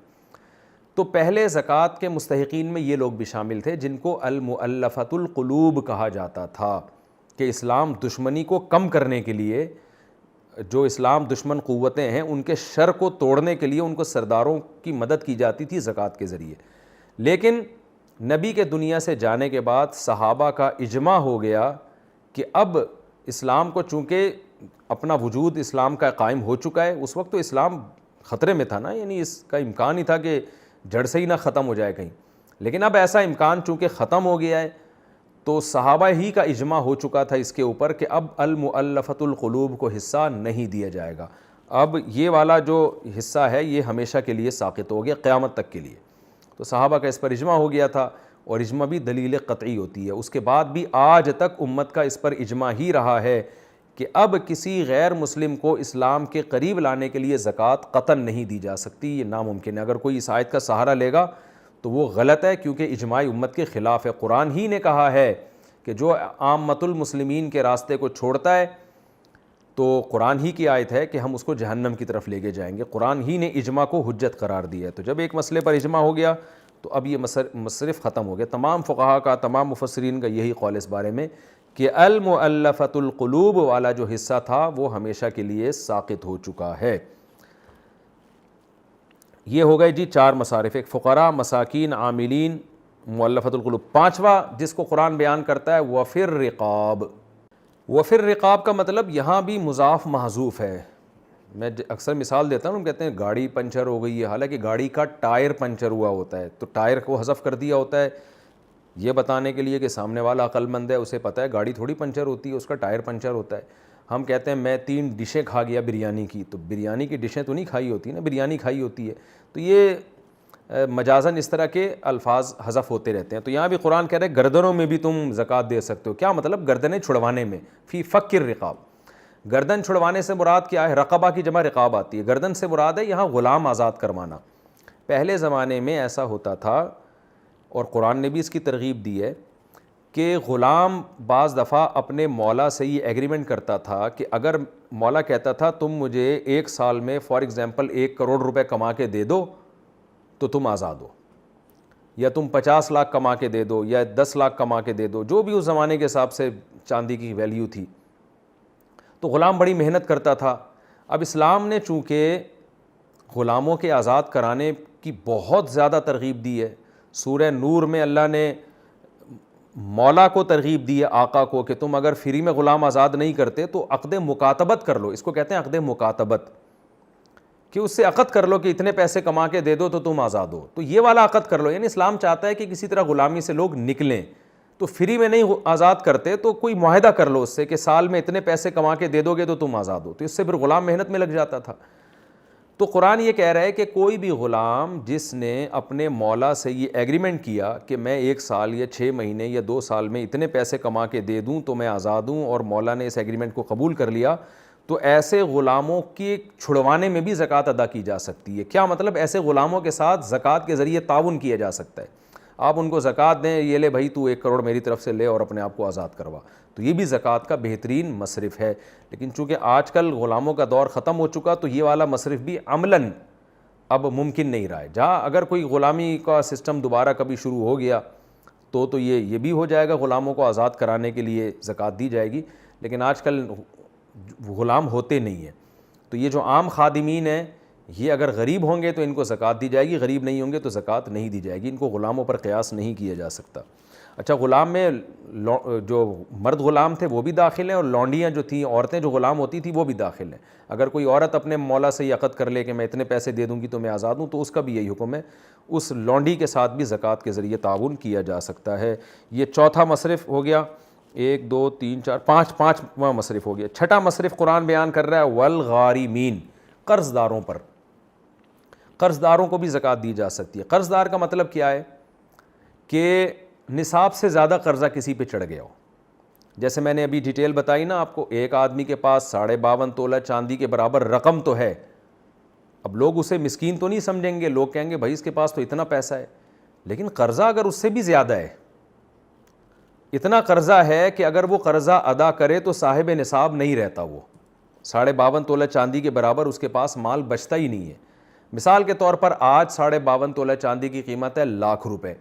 تو پہلے زکوٰۃ کے مستحقین میں یہ لوگ بھی شامل تھے جن کو المؤلفۃ القلوب کہا جاتا تھا, کہ اسلام دشمنی کو کم کرنے کے لیے, جو اسلام دشمن قوتیں ہیں ان کے شر کو توڑنے کے لیے ان کو سرداروں کی مدد کی جاتی تھی زکوٰۃ کے ذریعے. لیکن نبی کے دنیا سے جانے کے بعد صحابہ کا اجماع ہو گیا کہ اب اسلام کو چونکہ اپنا وجود اسلام کا قائم ہو چکا ہے, اس وقت تو اسلام خطرے میں تھا نا, یعنی اس کا امکان ہی تھا کہ جڑ سے ہی نہ ختم ہو جائے کہیں, لیکن اب ایسا امکان چونکہ ختم ہو گیا ہے تو صحابہ ہی کا اجماع ہو چکا تھا اس کے اوپر کہ اب المؤلفۃ القلوب کو حصہ نہیں دیا جائے گا. اب یہ والا جو حصہ ہے یہ ہمیشہ کے لیے ساقط ہو گیا, قیامت تک کے لیے. تو صحابہ کا اس پر اجماع ہو گیا تھا, اور اجماع بھی دلیل قطعی ہوتی ہے. اس کے بعد بھی آج تک امت کا اس پر اجماع ہی رہا ہے کہ اب کسی غیر مسلم کو اسلام کے قریب لانے کے لیے زکوٰۃ قطعاً نہیں دی جا سکتی, یہ ناممکن ہے. اگر کوئی اس آیت کا سہارا لے گا تو وہ غلط ہے, کیونکہ اجماع امت کے خلاف ہے. قرآن ہی نے کہا ہے کہ جو عامۃ المسلمین کے راستے کو چھوڑتا ہے تو قرآن ہی کی آیت ہے کہ ہم اس کو جہنم کی طرف لے کے جائیں گے. قرآن ہی نے اجماع کو حجت قرار دیا ہے. تو جب ایک مسئلے پر اجماع ہو گیا تو اب یہ مصرف ختم ہو گیا. تمام فقہا کا, تمام مفسرین کا یہی قول اس بارے میں کہ المؤلفۃ القلوب والا جو حصہ تھا وہ ہمیشہ کے لیے ساقط ہو چکا ہے. یہ ہو گئے جی 4 مصارف, ایک فقراء, مساکین, عاملین, مؤلفۃ القلوب. پانچواں جس کو قرآن بیان کرتا ہے وفی الرقاب. وفی الرقاب کا مطلب یہاں بھی مضاف محذوف ہے. میں اکثر مثال دیتا ہوں، ہم کہتے ہیں گاڑی پنچر ہو گئی ہے، حالانکہ گاڑی کا ٹائر پنچر ہوا ہوتا ہے، تو ٹائر کو حذف کر دیا ہوتا ہے یہ بتانے کے لیے کہ سامنے والا عقل مند ہے، اسے پتہ ہے گاڑی تھوڑی پنچر ہوتی ہے، اس کا ٹائر پنچر ہوتا ہے. ہم کہتے ہیں میں 3 ڈشیں کھا گیا بریانی کی، تو بریانی کی ڈشیں تو نہیں کھائی ہوتی نا، بریانی کھائی ہوتی ہے. تو یہ مجازاً اس طرح کے الفاظ حذف ہوتے رہتے ہیں. تو یہاں بھی قرآن کہہ رہے ہے گردنوں میں بھی تم زکوٰۃ دے سکتے ہو. کیا مطلب؟ گردنیں چھڑوانے میں. فی فک الرقاب. گردن چھڑوانے سے مراد کیا ہے؟ رقبہ کی جمع رقاب آتی ہے. گردن سے مراد ہے یہاں غلام آزاد کروانا. پہلے زمانے میں ایسا ہوتا تھا اور قرآن نے بھی اس کی ترغیب دی ہے کہ غلام بعض دفعہ اپنے مولا سے یہ ایگریمنٹ کرتا تھا کہ اگر مولا کہتا تھا تم مجھے 1 سال میں فار ایگزامپل 1 کروڑ روپے کما کے دے دو تو تم آزاد ہو، یا تم 50 لاکھ کما کے دے دو، یا 10 لاکھ کما کے دے دو، جو بھی اس زمانے کے حساب سے چاندی کی ویلیو تھی. تو غلام بڑی محنت کرتا تھا. اب اسلام نے چونکہ غلاموں کے آزاد کرانے کی بہت زیادہ ترغیب دی ہے. سورہ نور میں اللہ نے مولا کو ترغیب دی ہے، آقا کو، کہ تم اگر فری میں غلام آزاد نہیں کرتے تو عقد مکاتبت کر لو. اس کو کہتے ہیں عقد مکاتبت، کہ اس سے عقد کر لو کہ اتنے پیسے کما کے دے دو تو تم آزاد ہو. تو یہ والا عقد کر لو. یعنی اسلام چاہتا ہے کہ کسی طرح غلامی سے لوگ نکلیں، تو فری میں نہیں آزاد کرتے تو کوئی معاہدہ کر لو اس سے کہ سال میں اتنے پیسے کما کے دے دو گے تو تم آزاد ہو. تو اس سے پھر غلام محنت میں لگ جاتا تھا. تو قرآن یہ کہہ رہا ہے کہ کوئی بھی غلام جس نے اپنے مولا سے یہ ایگریمنٹ کیا کہ میں 1 سال یا 6 مہینے یا 2 سال میں اتنے پیسے کما کے دے دوں تو میں آزاد ہوں، اور مولا نے اس ایگریمنٹ کو قبول کر لیا، تو ایسے غلاموں کی چھڑوانے میں بھی زکوٰۃ ادا کی جا سکتی ہے. کیا مطلب؟ ایسے غلاموں کے ساتھ زکوٰۃ کے ذریعے تعاون کیا جا سکتا ہے. آپ ان کو زکوٰۃ دیں، یہ لے بھائی تو 1 کروڑ میری طرف سے لے اور اپنے آپ کو آزاد کروا، تو یہ بھی زکوٰۃ کا بہترین مصرف ہے. لیکن چونکہ آج کل غلاموں کا دور ختم ہو چکا تو یہ والا مصرف بھی عملاً اب ممکن نہیں رہا ہے. جہاں اگر کوئی غلامی کا سسٹم دوبارہ کبھی شروع ہو گیا تو یہ بھی ہو جائے گا، غلاموں کو آزاد کرانے کے لیے زکوٰۃ دی جائے گی. لیکن آج کل غلام ہوتے نہیں ہیں. تو یہ جو عام خادمین ہیں یہ اگر غریب ہوں گے تو ان کو زکوٰۃ دی جائے گی، غریب نہیں ہوں گے تو زکوٰۃ نہیں دی جائے گی. ان کو غلاموں پر قیاس نہیں کیا جا سکتا. اچھا، غلام میں جو مرد غلام تھے وہ بھی داخل ہیں، اور لونڈیاں جو تھیں، عورتیں جو غلام ہوتی تھیں وہ بھی داخل ہیں. اگر کوئی عورت اپنے مولا سے یہ عقد کر لے کہ میں اتنے پیسے دے دوں گی تو میں آزاد ہوں، تو اس کا بھی یہی حکم ہے. اس لونڈی کے ساتھ بھی زکوٰۃ کے ذریعے تعاون کیا جا سکتا ہے. یہ چوتھا مصرف ہو گیا. 1 2 3 4 5 5واں مصرف ہو گیا. چھٹا مصرف قرآن بیان کر رہا ہے والغارمین، قرض داروں پر. قرض داروں کو بھی زکوٰۃ دی جا سکتی ہے. قرض دار کا مطلب کیا ہے؟ کہ نصاب سے زیادہ قرضہ کسی پہ چڑھ گیا ہو. جیسے میں نے ابھی ڈیٹیل بتائی نا آپ کو، ایک آدمی کے پاس 52.5 تولہ چاندی کے برابر رقم تو ہے. اب لوگ اسے مسکین تو نہیں سمجھیں گے، لوگ کہیں گے بھائی اس کے پاس تو اتنا پیسہ ہے. لیکن قرضہ اگر اس سے بھی زیادہ ہے، اتنا قرضہ ہے کہ اگر وہ قرضہ ادا کرے تو صاحب نصاب نہیں رہتا. وہ 52.5 تولہ چاندی کے برابر اس کے پاس مال بچتا ہی نہیں ہے. مثال کے طور پر آج 52.5 تولہ چاندی کی قیمت ہے لاکھ روپے،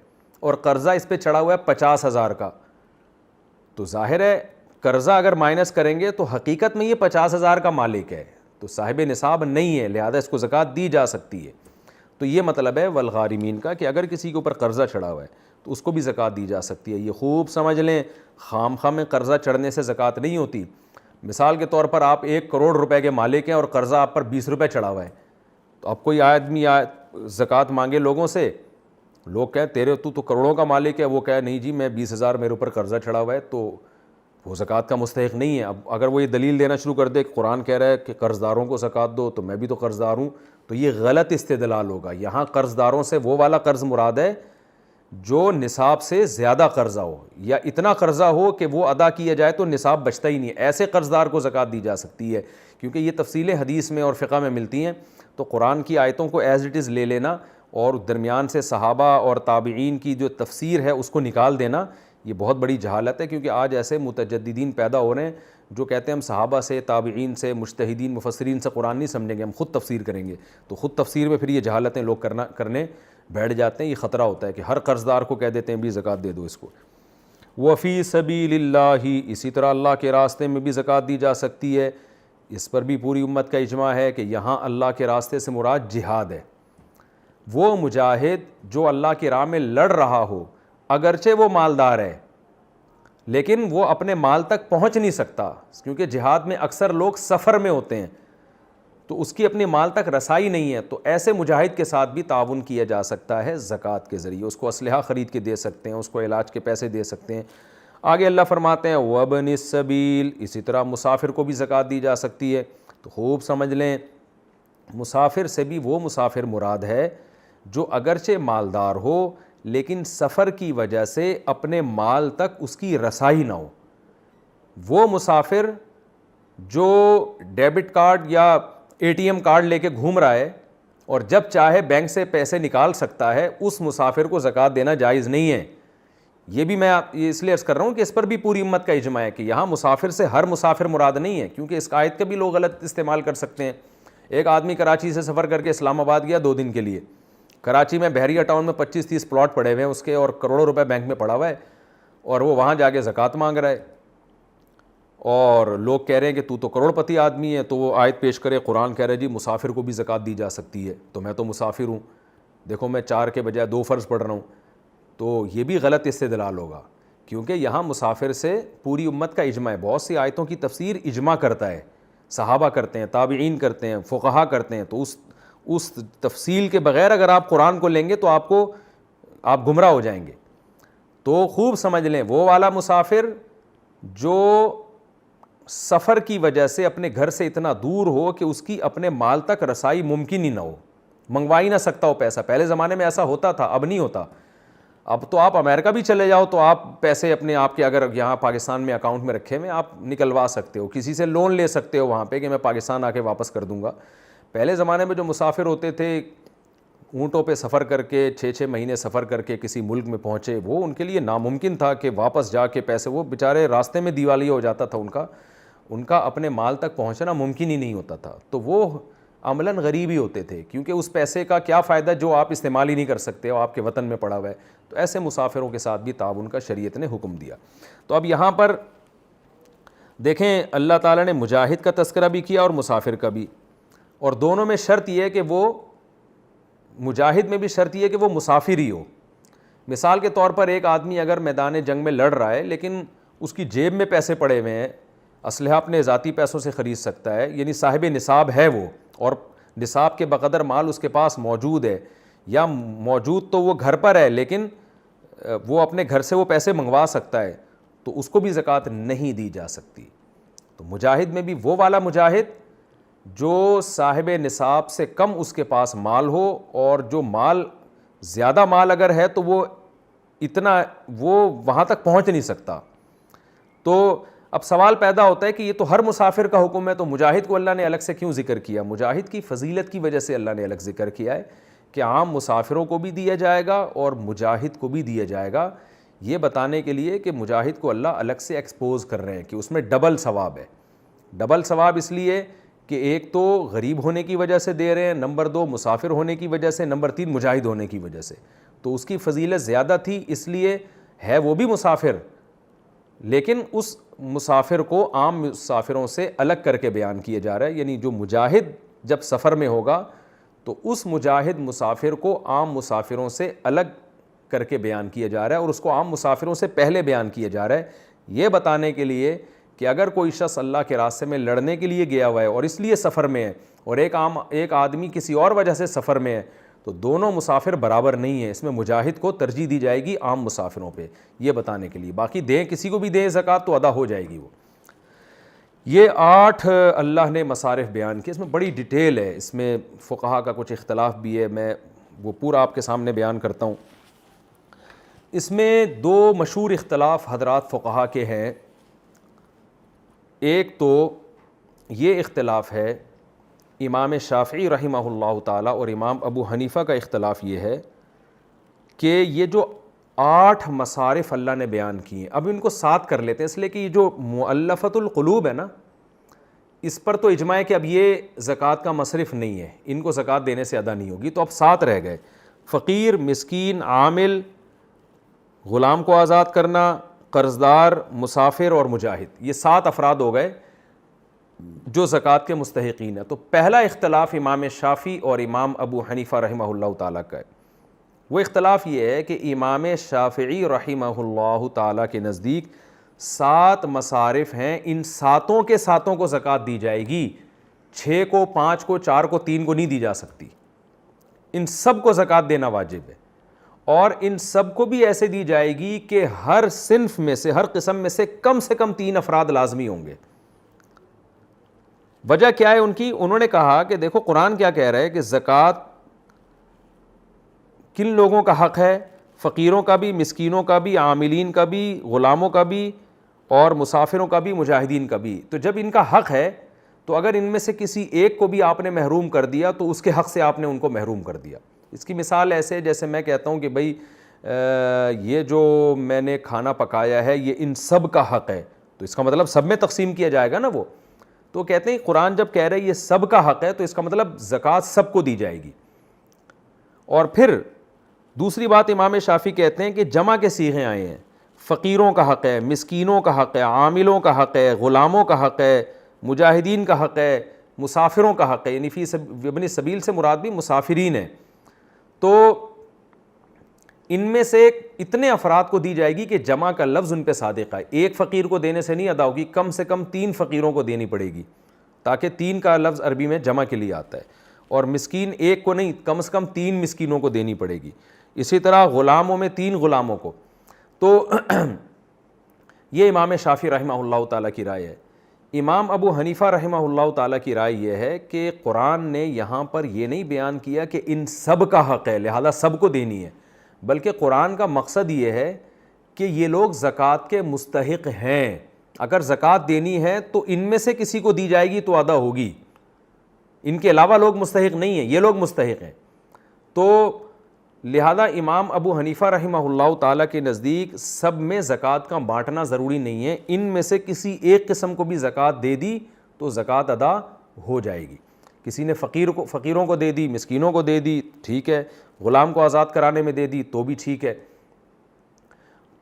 اور قرضہ اس پہ چڑھا ہوا ہے 50,000 کا. تو ظاہر ہے قرضہ اگر مائنس کریں گے تو حقیقت میں یہ 50,000 کا مالک ہے، تو صاحب نصاب نہیں ہے، لہذا اس کو زکوٰۃ دی جا سکتی ہے. تو یہ مطلب ہے والغارمین کا، کہ اگر کسی کے اوپر قرضہ چڑھا ہوا ہے تو اس کو بھی زکوٰۃ دی جا سکتی ہے. یہ خوب سمجھ لیں، خام خواہ میں قرضہ چڑھنے سے زکوٰۃ نہیں ہوتی. مثال کے طور پر آپ 1 کروڑ روپے کے مالک ہیں اور قرضہ آپ پر 20 روپے چڑھا ہوا ہے، تو اب کوئی آدمی زکوٰۃ مانگے لوگوں سے، لوگ کہیں تیرے تو کروڑوں کا مالک ہے، وہ کہے نہیں جی میں 20,000 میرے اوپر قرضہ چڑھا ہوا ہے، تو وہ زکوٰۃ کا مستحق نہیں ہے. اب اگر وہ یہ دلیل دینا شروع کر دے کہ قرآن کہہ رہا ہے کہ قرض داروں کو زکوٰۃ دو تو میں بھی تو قرض دار ہوں، تو یہ غلط استدلال ہوگا. یہاں قرض داروں سے وہ والا قرض مراد ہے جو نصاب سے زیادہ قرضہ ہو، یا اتنا قرضہ ہو کہ وہ ادا کیا جائے تو نصاب بچتا ہی نہیں ہے. ایسے قرض دار کو زکوٰۃ دی جا سکتی ہے، کیونکہ یہ تفصیلیں حدیث میں اور فقہ میں ملتی ہیں. تو قرآن کی آیتوں کو ایز اٹ از لے لینا اور درمیان سے صحابہ اور تابعین کی جو تفسیر ہے اس کو نکال دینا، یہ بہت بڑی جہالت ہے. کیونکہ آج ایسے متجددین پیدا ہو رہے ہیں جو کہتے ہیں ہم صحابہ سے، تابعین سے، مجتہدین مفسرین سے قرآن نہیں سمجھیں گے، ہم خود تفسیر کریں گے. تو خود تفسیر میں پھر یہ جہالتیں لوگ کرنے بیٹھ جاتے ہیں. یہ خطرہ ہوتا ہے کہ ہر قرض دار کو کہہ دیتے ہیں بھی زکوٰۃ دے دو اس کو. وفی سبیل اللہ، اسی طرح اللہ کے راستے میں بھی زکوٰۃ دی جا سکتی ہے. اس پر بھی پوری امت کا اجماع ہے کہ یہاں اللہ کے راستے سے مراد جہاد ہے. وہ مجاہد جو اللہ کی راہ میں لڑ رہا ہو، اگرچہ وہ مالدار ہے لیکن وہ اپنے مال تک پہنچ نہیں سکتا، کیونکہ جہاد میں اکثر لوگ سفر میں ہوتے ہیں تو اس کی اپنی مال تک رسائی نہیں ہے، تو ایسے مجاہد کے ساتھ بھی تعاون کیا جا سکتا ہے زکوٰۃ کے ذریعے، اس کو اسلحہ خرید کے دے سکتے ہیں، اس کو علاج کے پیسے دے سکتے ہیں۔ آگے اللہ فرماتے ہیں وَابْنِ السَّبِيلِ، اسی طرح مسافر کو بھی زکوٰۃ دی جا سکتی ہے۔ تو خوب سمجھ لیں، مسافر سے بھی وہ مسافر مراد ہے جو اگرچہ مالدار ہو لیکن سفر کی وجہ سے اپنے مال تک اس کی رسائی نہ ہو۔ وہ مسافر جو ڈیبٹ کارڈ یا اے ٹی ایم کارڈ لے کے گھوم رہا ہے اور جب چاہے بینک سے پیسے نکال سکتا ہے، اس مسافر کو زکوٰۃ دینا جائز نہیں ہے۔ یہ بھی میں اس لیے عرض کر رہا ہوں کہ اس پر بھی پوری امت کا اجماع ہے کہ یہاں مسافر سے ہر مسافر مراد نہیں ہے، کیونکہ اس آیت کا بھی لوگ غلط استعمال کر سکتے ہیں۔ ایک آدمی کراچی سے سفر کر کے اسلام آباد گیا 2 دن کے لیے، کراچی میں بحریہ ٹاؤن میں 25-30 پلاٹ پڑے ہوئے ہیں اس کے اور کروڑوں روپے بینک میں پڑا ہوا ہے، اور وہ وہاں جا کے زکوٰۃ مانگ رہا ہے، اور لوگ کہہ رہے ہیں کہ تو کروڑ پتی آدمی ہے، تو وہ آیت پیش کرے، قرآن کہہ رہا ہے جی مسافر کو بھی زکوٰۃ دی جا سکتی ہے، تو میں تو مسافر ہوں، دیکھو میں 4 کے بجائے 2 فرض پڑھ رہا ہوں، تو یہ بھی غلط استدلال ہوگا، کیونکہ یہاں مسافر سے پوری امت کا اجماع ہے۔ بہت سی آیتوں کی تفسیر اجماع کرتا ہے، صحابہ کرتے ہیں، تابعین کرتے ہیں، فقہا کرتے ہیں، تو اس تفصیل کے بغیر اگر آپ قرآن کو لیں گے تو آپ گمراہ ہو جائیں گے۔ تو خوب سمجھ لیں، وہ والا مسافر جو سفر کی وجہ سے اپنے گھر سے اتنا دور ہو کہ اس کی اپنے مال تک رسائی ممکن ہی نہ ہو، منگوا ہی نہ سکتا ہو پیسہ۔ پہلے زمانے میں ایسا ہوتا تھا، اب نہیں ہوتا۔ اب تو آپ امریکہ بھی چلے جاؤ تو آپ پیسے اپنے آپ کے اگر یہاں پاکستان میں اکاؤنٹ میں رکھے ہوئے آپ نکلوا سکتے ہو، کسی سے لون لے سکتے ہو وہاں پہ کہ میں پاکستان آ کے واپس کر دوں گا۔ پہلے زمانے میں جو مسافر ہوتے تھے اونٹوں پہ سفر کر کے 6-6 مہینے سفر کر کے کسی ملک میں پہنچے، وہ ان کے لیے ناممکن تھا کہ واپس جا کے پیسے، وہ بیچارے راستے میں دیوالیہ ہو جاتا تھا، ان کا اپنے مال تک پہنچنا ممکن ہی نہیں ہوتا تھا، تو وہ عملاً غریب ہی ہوتے تھے، کیونکہ اس پیسے کا کیا فائدہ جو آپ استعمال ہی نہیں کر سکتے ہو، آپ کے وطن میں پڑا ہوا ہے۔ تو ایسے مسافروں کے ساتھ بھی تعاون کا شریعت نے حکم دیا۔ تو اب یہاں پر دیکھیں اللہ تعالیٰ نے مجاہد کا تذکرہ بھی کیا اور مسافر کا بھی، اور دونوں میں شرط یہ ہے کہ وہ مجاہد میں بھی شرط یہ ہے کہ وہ مسافر ہی ہو۔ مثال کے طور پر ایک آدمی اگر میدان جنگ میں لڑ رہا ہے لیکن اس کی جیب میں پیسے پڑے ہوئے ہیں، اسلحہ اپنے ذاتی پیسوں سے خرید سکتا ہے، یعنی صاحب نصاب ہے وہ، اور نصاب کے بقدر مال اس کے پاس موجود ہے، یا موجود تو وہ گھر پر ہے لیکن وہ اپنے گھر سے وہ پیسے منگوا سکتا ہے، تو اس کو بھی زکوٰۃ نہیں دی جا سکتی۔ تو مجاہد میں بھی وہ والا مجاہد جو صاحب نصاب سے کم اس کے پاس مال ہو، اور جو مال زیادہ مال اگر ہے تو وہ وہاں تک پہنچ نہیں سکتا۔ تو اب سوال پیدا ہوتا ہے کہ یہ تو ہر مسافر کا حکم ہے، تو مجاہد کو اللہ نے الگ سے کیوں ذکر کیا؟ مجاہد کی فضیلت کی وجہ سے اللہ نے الگ ذکر کیا ہے کہ عام مسافروں کو بھی دیا جائے گا اور مجاہد کو بھی دیا جائے گا، یہ بتانے کے لیے کہ مجاہد کو اللہ الگ سے ایکسپوز کر رہے ہیں کہ اس میں ڈبل ثواب ہے۔ ڈبل ثواب اس لیے کہ ایک تو غریب ہونے کی وجہ سے دے رہے ہیں، نمبر 2 مسافر ہونے کی وجہ سے، نمبر 3 مجاہد ہونے کی وجہ سے، تو اس کی فضیلت زیادہ تھی، اس لیے ہے وہ بھی مسافر، لیکن اس مسافر کو عام مسافروں سے الگ کر کے بیان کیا جا رہا ہے۔ یعنی جو مجاہد جب سفر میں ہوگا تو اس مجاہد مسافر کو عام مسافروں سے الگ کر کے بیان کیا جا رہا ہے، اور اس کو عام مسافروں سے پہلے بیان کیا جا رہا ہے، یہ بتانے کے لیے کہ اگر کوئی شخص اللہ کے راستے میں لڑنے کے لیے گیا ہوا ہے اور اس لیے سفر میں ہے، اور ایک آدمی کسی اور وجہ سے سفر میں ہے، تو دونوں مسافر برابر نہیں ہیں، اس میں مجاہد کو ترجیح دی جائے گی عام مسافروں پہ، یہ بتانے کے لیے۔ باقی دیں کسی کو بھی دیں زکوٰۃ تو ادا ہو جائے گی وہ۔ یہ 8 اللہ نے مصارف بیان کیے، اس میں بڑی ڈیٹیل ہے، اس میں فقہا کا کچھ اختلاف بھی ہے، میں وہ پورا آپ کے سامنے بیان کرتا ہوں۔ اس میں 2 مشہور اختلاف حضرات فقہا کے ہیں۔ ایک تو یہ اختلاف ہے امام شافعی رحمہ اللہ تعالیٰ اور امام ابو حنیفہ کا اختلاف یہ ہے کہ یہ جو 8 مصارف اللہ نے بیان کیے ہیں، اب ان کو 7 کر لیتے ہیں، اس لیے کہ یہ جو مؤلفۃ القلوب ہے نا، اس پر تو اجماع ہے کہ اب یہ زکوٰۃ کا مصرف نہیں ہے، ان کو زکوٰۃ دینے سے ادا نہیں ہوگی، تو اب 7 رہ گئے: فقیر، مسکین، عامل، غلام کو آزاد کرنا، قرض دار، مسافر اور مجاہد، یہ 7 افراد ہو گئے جو زکوٰۃ کے مستحقین ہیں۔ تو پہلا اختلاف امام شافعی اور امام ابو حنیفہ رحمہ اللہ تعالیٰ کا ہے۔ وہ اختلاف یہ ہے کہ امام شافعی رحمہ اللہ تعالیٰ کے نزدیک 7 مصارف ہیں، ان 7 کے 7 کو زکوٰۃ دی جائے گی، 6 کو، 5 کو، 4 کو، 3 کو نہیں دی جا سکتی، ان سب کو زکوٰۃ دینا واجب ہے، اور ان سب کو بھی ایسے دی جائے گی کہ ہر صنف میں سے، ہر قسم میں سے کم 3 افراد لازمی ہوں گے۔ وجہ کیا ہے ان کی؟ انہوں نے کہا کہ دیکھو قرآن کیا کہہ رہا ہے کہ زکوٰۃ کن لوگوں کا حق ہے؟ فقیروں کا بھی، مسکینوں کا بھی، عاملین کا بھی، غلاموں کا بھی، اور مسافروں کا بھی، مجاہدین کا بھی۔ تو جب ان کا حق ہے تو اگر ان میں سے کسی ایک کو بھی آپ نے محروم کر دیا تو اس کے حق سے آپ نے ان کو محروم کر دیا۔ اس کی مثال ایسے جیسے میں کہتا ہوں کہ بھائی یہ جو میں نے کھانا پکایا ہے یہ ان سب کا حق ہے، تو اس کا مطلب سب میں تقسیم کیا جائے گا نا وہ۔ تو کہتے ہیں قرآن جب کہہ رہے یہ سب کا حق ہے تو اس کا مطلب زکوٰۃ سب کو دی جائے گی۔ اور پھر دوسری بات امام شافعی کہتے ہیں کہ جمع کے صیغے آئے ہیں، فقیروں کا حق ہے، مسکینوں کا حق ہے، عاملوں کا حق ہے، غلاموں کا حق ہے، مجاہدین کا حق ہے، مسافروں کا حق ہے، یعنی فی ابن سبیل سے مراد بھی مسافرین ہیں۔ تو ان میں سے اتنے افراد کو دی جائے گی کہ جمع کا لفظ ان پہ صادق ہے، ایک فقیر کو دینے سے نہیں ادا ہوگی، کم سے کم 3 فقیروں کو دینی پڑے گی، تاکہ 3 کا لفظ عربی میں جمع کے لیے آتا ہے، اور مسکین ایک کو نہیں، کم سے کم 3 مسکینوں کو دینی پڑے گی۔ اسی طرح غلاموں میں 3 غلاموں کو۔ تو یہ امام شافعی رحمہ اللہ تعالیٰ کی رائے ہے۔ امام ابو حنیفہ رحمہ اللہ تعالیٰ کی رائے یہ ہے کہ قرآن نے یہاں پر یہ نہیں بیان کیا کہ ان سب کا حق ہے لہذا سب کو دینی ہے، بلکہ قرآن کا مقصد یہ ہے کہ یہ لوگ زکوٰۃ کے مستحق ہیں، اگر زکوٰۃ دینی ہے تو ان میں سے کسی کو دی جائے گی تو ادا ہوگی، ان کے علاوہ لوگ مستحق نہیں ہیں، یہ لوگ مستحق ہیں۔ تو لہذا امام ابو حنیفہ رحمہ اللہ تعالیٰ کے نزدیک سب میں زکوٰۃ کا بانٹنا ضروری نہیں ہے، ان میں سے کسی ایک قسم کو بھی زکوٰۃ دے دی تو زکوٰۃ ادا ہو جائے گی۔ کسی نے فقیروں کو دے دی، مسکینوں کو دے دی، ٹھیک ہے، غلام کو آزاد کرانے میں دے دی تو بھی ٹھیک ہے۔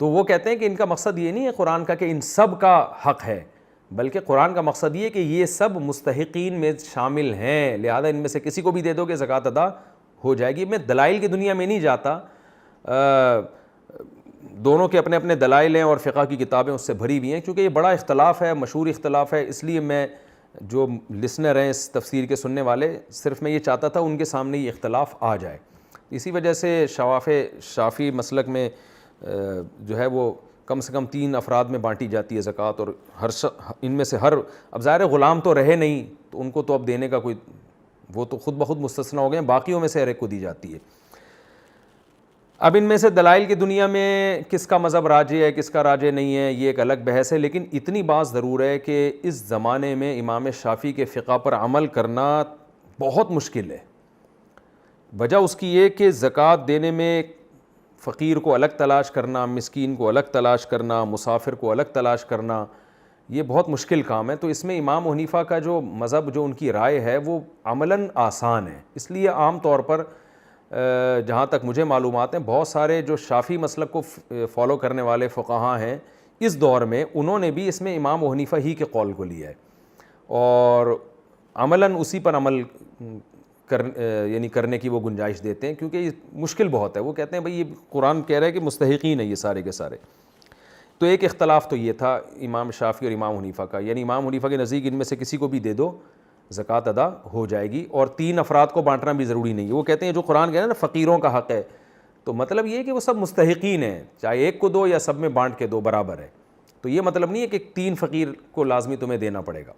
تو وہ کہتے ہیں کہ ان کا مقصد یہ نہیں ہے قرآن کا کہ ان سب کا حق ہے، بلکہ قرآن کا مقصد یہ کہ یہ سب مستحقین میں شامل ہیں، لہذا ان میں سے کسی کو بھی دے دو کہ زکوٰۃ ادا ہو جائے گی۔ میں دلائل کی دنیا میں نہیں جاتا، دونوں کے اپنے اپنے دلائل ہیں اور فقہ کی کتابیں اس سے بھری ہوئی ہیں، کیونکہ یہ بڑا اختلاف ہے، مشہور اختلاف ہے، اس لیے میں جو لسنر ہیں اس تفسیر کے سننے والے، صرف میں یہ چاہتا تھا ان کے سامنے یہ اختلاف آ جائے۔ اسی وجہ سے شافعی مسلک میں جو ہے وہ کم سے کم 3 افراد میں بانٹی جاتی ہے زکوٰۃ، اور ان میں سے اب ظاہر غلام تو رہے نہیں تو ان کو تو اب دینے کا کوئی، وہ تو خود بخود مستثنی ہو گئے ہیں، باقیوں میں سے ہر ایک کو دی جاتی ہے۔ اب ان میں سے دلائل کی دنیا میں کس کا مذہب راجح ہے کس کا راجح نہیں ہے یہ ایک الگ بحث ہے، لیکن اتنی بات ضرور ہے کہ اس زمانے میں امام شافعی کے فقہ پر عمل کرنا بہت مشکل ہے۔ وجہ اس کی یہ کہ زکوٰۃ دینے میں فقیر کو الگ تلاش کرنا، مسکین کو الگ تلاش کرنا، مسافر کو الگ تلاش کرنا، یہ بہت مشکل کام ہے۔ تو اس میں امام حنیفہ کا جو مذہب، جو ان کی رائے ہے وہ عملاً آسان ہے، اس لیے عام طور پر جہاں تک مجھے معلومات ہیں بہت سارے جو شافعی مسلک کو فالو کرنے والے فقہاء ہیں اس دور میں، انہوں نے بھی اس میں امام حنیفہ ہی کے قول کو لیا ہے اور عملاً اسی پر عمل یعنی کرنے کی وہ گنجائش دیتے ہیں، کیونکہ یہ مشکل بہت ہے۔ وہ کہتے ہیں بھئی یہ قرآن کہہ رہا ہے کہ مستحقین ہیں یہ سارے کے سارے۔ تو ایک اختلاف تو یہ تھا امام شافعی اور امام حنیفہ کا، یعنی امام حنیفہ کے نزدیک ان میں سے کسی کو بھی دے دو زکوٰۃ ادا ہو جائے گی، اور 3 افراد کو بانٹنا بھی ضروری نہیں ہے۔ وہ کہتے ہیں جو قرآن کہہ رہا ہے نا فقیروں کا حق ہے، تو مطلب یہ ہے کہ وہ سب مستحقین ہیں، چاہے ایک کو دو یا سب میں بانٹ کے دو برابر ہے، تو یہ مطلب نہیں ہے کہ 3 فقیر کو لازمی تمہیں دینا پڑے گا۔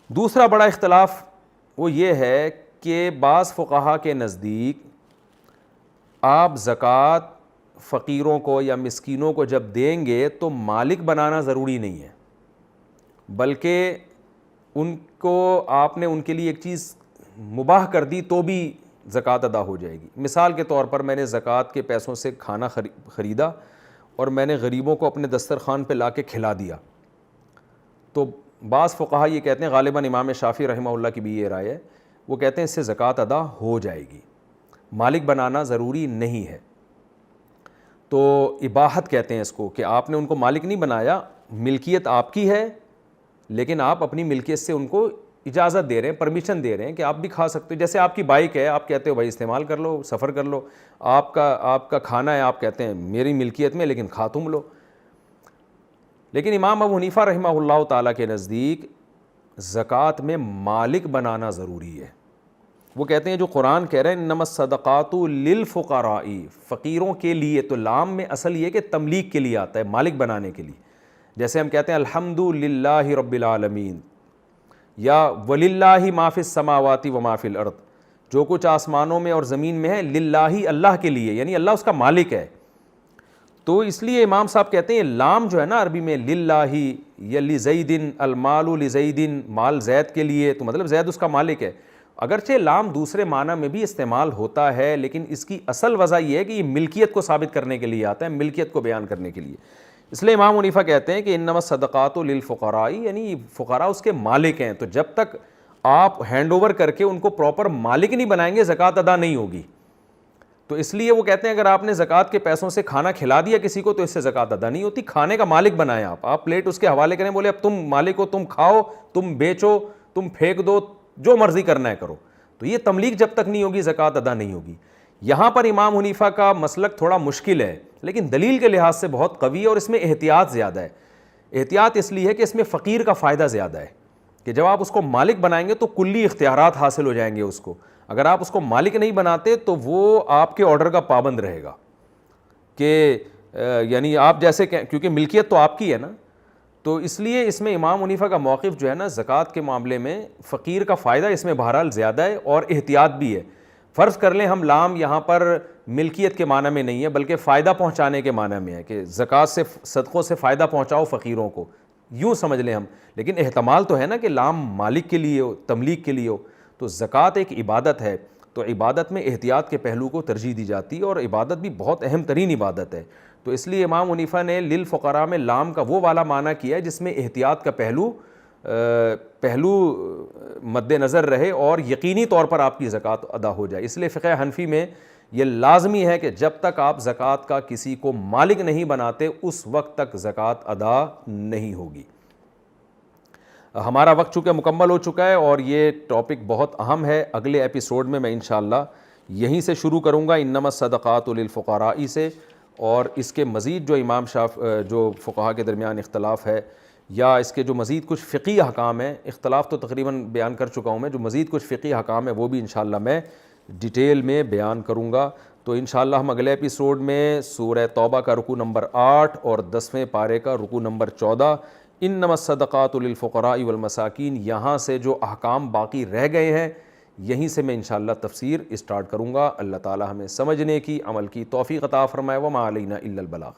دوسرا بڑا اختلاف وہ یہ ہے کہ بعض فقہاء کے نزدیک آپ زکوٰۃ فقیروں کو یا مسکینوں کو جب دیں گے تو مالک بنانا ضروری نہیں ہے، بلکہ ان کو آپ نے ان کے لیے ایک چیز مباح کر دی تو بھی زکوٰۃ ادا ہو جائے گی۔ مثال کے طور پر میں نے زکوٰۃ کے پیسوں سے کھانا خریدا اور میں نے غریبوں کو اپنے دسترخوان پہ لا کے کھلا دیا، تو بعض فقہاء یہ کہتے ہیں، غالباً امام شافعی رحمہ اللہ کی بھی یہ رائے ہے، وہ کہتے ہیں اس سے زکوٰۃ ادا ہو جائے گی، مالک بنانا ضروری نہیں ہے۔ تو اباحت کہتے ہیں اس کو، کہ آپ نے ان کو مالک نہیں بنایا، ملکیت آپ کی ہے لیکن آپ اپنی ملکیت سے ان کو اجازت دے رہے ہیں, پرمیشن دے رہے ہیں کہ آپ بھی کھا سکتے ہو. جیسے آپ کی بائک ہے, آپ کہتے ہو بھائی استعمال کر لو, سفر کر لو. آپ کا کھانا ہے, آپ کہتے ہیں میری ملکیت میں, لیکن کھا تم لو. لیکن امام ابو حنیفہ رحمہ اللہ تعالیٰ کے نزدیک زکوٰۃ میں مالک بنانا ضروری ہے. وہ کہتے ہیں جو قرآن کہہ رہے ہیں انما الصدقات للفقراء, فقیروں کے لیے, تو لام میں اصل یہ کہ تملیک کے لیے آتا ہے, مالک بنانے کے لیے. جیسے ہم کہتے ہیں الحمد للہ رب العالمین, یا وللہ ما فی السماوات و ما فی الارض, جو کچھ آسمانوں میں اور زمین میں ہے للہ, اللہ کے لیے, یعنی اللہ اس کا مالک ہے. تو اس لیے امام صاحب کہتے ہیں لام جو ہے نا عربی میں للہ یا لزید, المال لزید, مال زید کے لیے, تو مطلب زید اس کا مالک ہے. اگرچہ لام دوسرے معنی میں بھی استعمال ہوتا ہے, لیکن اس کی اصل وجہ یہ ہے کہ یہ ملکیت کو ثابت کرنے کے لیے آتا ہے, ملکیت کو بیان کرنے کے لیے. اس لیے امام حنیفہ کہتے ہیں کہ انما الصدقات للفقراء, یعنی فقراء اس کے مالک ہیں. تو جب تک آپ ہینڈ اوور کر کے ان کو پراپر مالک نہیں بنائیں گے زکوٰۃ ادا نہیں ہوگی. تو اس لیے وہ کہتے ہیں اگر آپ نے زکوٰۃ کے پیسوں سے کھانا کھلا دیا کسی کو تو اس سے زکوٰۃ ادا نہیں ہوتی. کھانے کا مالک بنائیں آپ پلیٹ اس کے حوالے کریں, بولے اب تم مالک ہو, تم کھاؤ, تم بیچو, تم پھینک دو, جو مرضی کرنا ہے کرو. تو یہ تملیک جب تک نہیں ہوگی زکوٰۃ ادا نہیں ہوگی. یہاں پر امام حنیفہ کا مسلک تھوڑا مشکل ہے, لیکن دلیل کے لحاظ سے بہت قوی ہے, اور اس میں احتیاط زیادہ ہے. احتیاط اس لیے ہے کہ اس میں فقیر کا فائدہ زیادہ ہے, کہ جب آپ اس کو مالک بنائیں گے تو کلی اختیارات حاصل ہو جائیں گے اس کو. اگر آپ اس کو مالک نہیں بناتے تو وہ آپ کے آرڈر کا پابند رہے گا, کہ یعنی آپ جیسے کیونکہ ملکیت تو آپ کی ہے نا. تو اس لیے اس میں امام حنیفہ کا موقف جو ہے نا زکوٰۃ کے معاملے میں فقیر کا فائدہ اس میں بہرحال زیادہ ہے, اور احتیاط بھی ہے. فرض کر لیں ہم لام یہاں پر ملکیت کے معنی میں نہیں ہے بلکہ فائدہ پہنچانے کے معنی میں ہے, کہ زکوٰۃ سے, صدقوں سے فائدہ پہنچاؤ فقیروں کو, یوں سمجھ لیں ہم. لیکن احتمال تو ہے نا کہ لام مالک کے لیے ہو, تملیک کے لیے ہو. تو زکوٰۃ ایک عبادت ہے, تو عبادت میں احتیاط کے پہلو کو ترجیح دی جاتی ہے, اور عبادت بھی بہت اہم ترین عبادت ہے. تو اس لیے امام حنیفہ نے للفقراء میں لام کا وہ والا معنی کیا ہے جس میں احتیاط کا پہلو مد نظر رہے اور یقینی طور پر آپ کی زکوٰۃ ادا ہو جائے. اس لیے فقہ حنفی میں یہ لازمی ہے کہ جب تک آپ زکوٰۃ کا کسی کو مالک نہیں بناتے اس وقت تک زکوٰۃ ادا نہیں ہوگی. ہمارا وقت چونکہ مکمل ہو چکا ہے اور یہ ٹاپک بہت اہم ہے. اگلے ایپیسوڈ میں انشاءاللہ یہیں سے شروع کروں گا, انما الصدقات للفقراء سے. اور اس کے مزید جو فقہا کے درمیان اختلاف ہے, یا اس کے جو مزید کچھ فقہی احکام ہیں, اختلاف تو تقریباً بیان کر چکا ہوں میں, جو مزید کچھ فقہی احکام ہیں وہ بھی انشاءاللہ میں ڈیٹیل میں بیان کروں گا. تو انشاءاللہ ہم اگلے ایپیسوڈ میں سورہ توبہ کا رکوع نمبر 8 اور 10ویں پارے کا رکوع نمبر 14 انما الصدقات للفقراء والمساکین, یہاں سے جو احکام باقی رہ گئے ہیں یہیں سے میں انشاءاللہ تفسیر اسٹارٹ کروں گا. اللہ تعالی ہمیں سمجھنے کی, عمل کی توفیق عطا فرمائے. وما علینا الا البلاغ.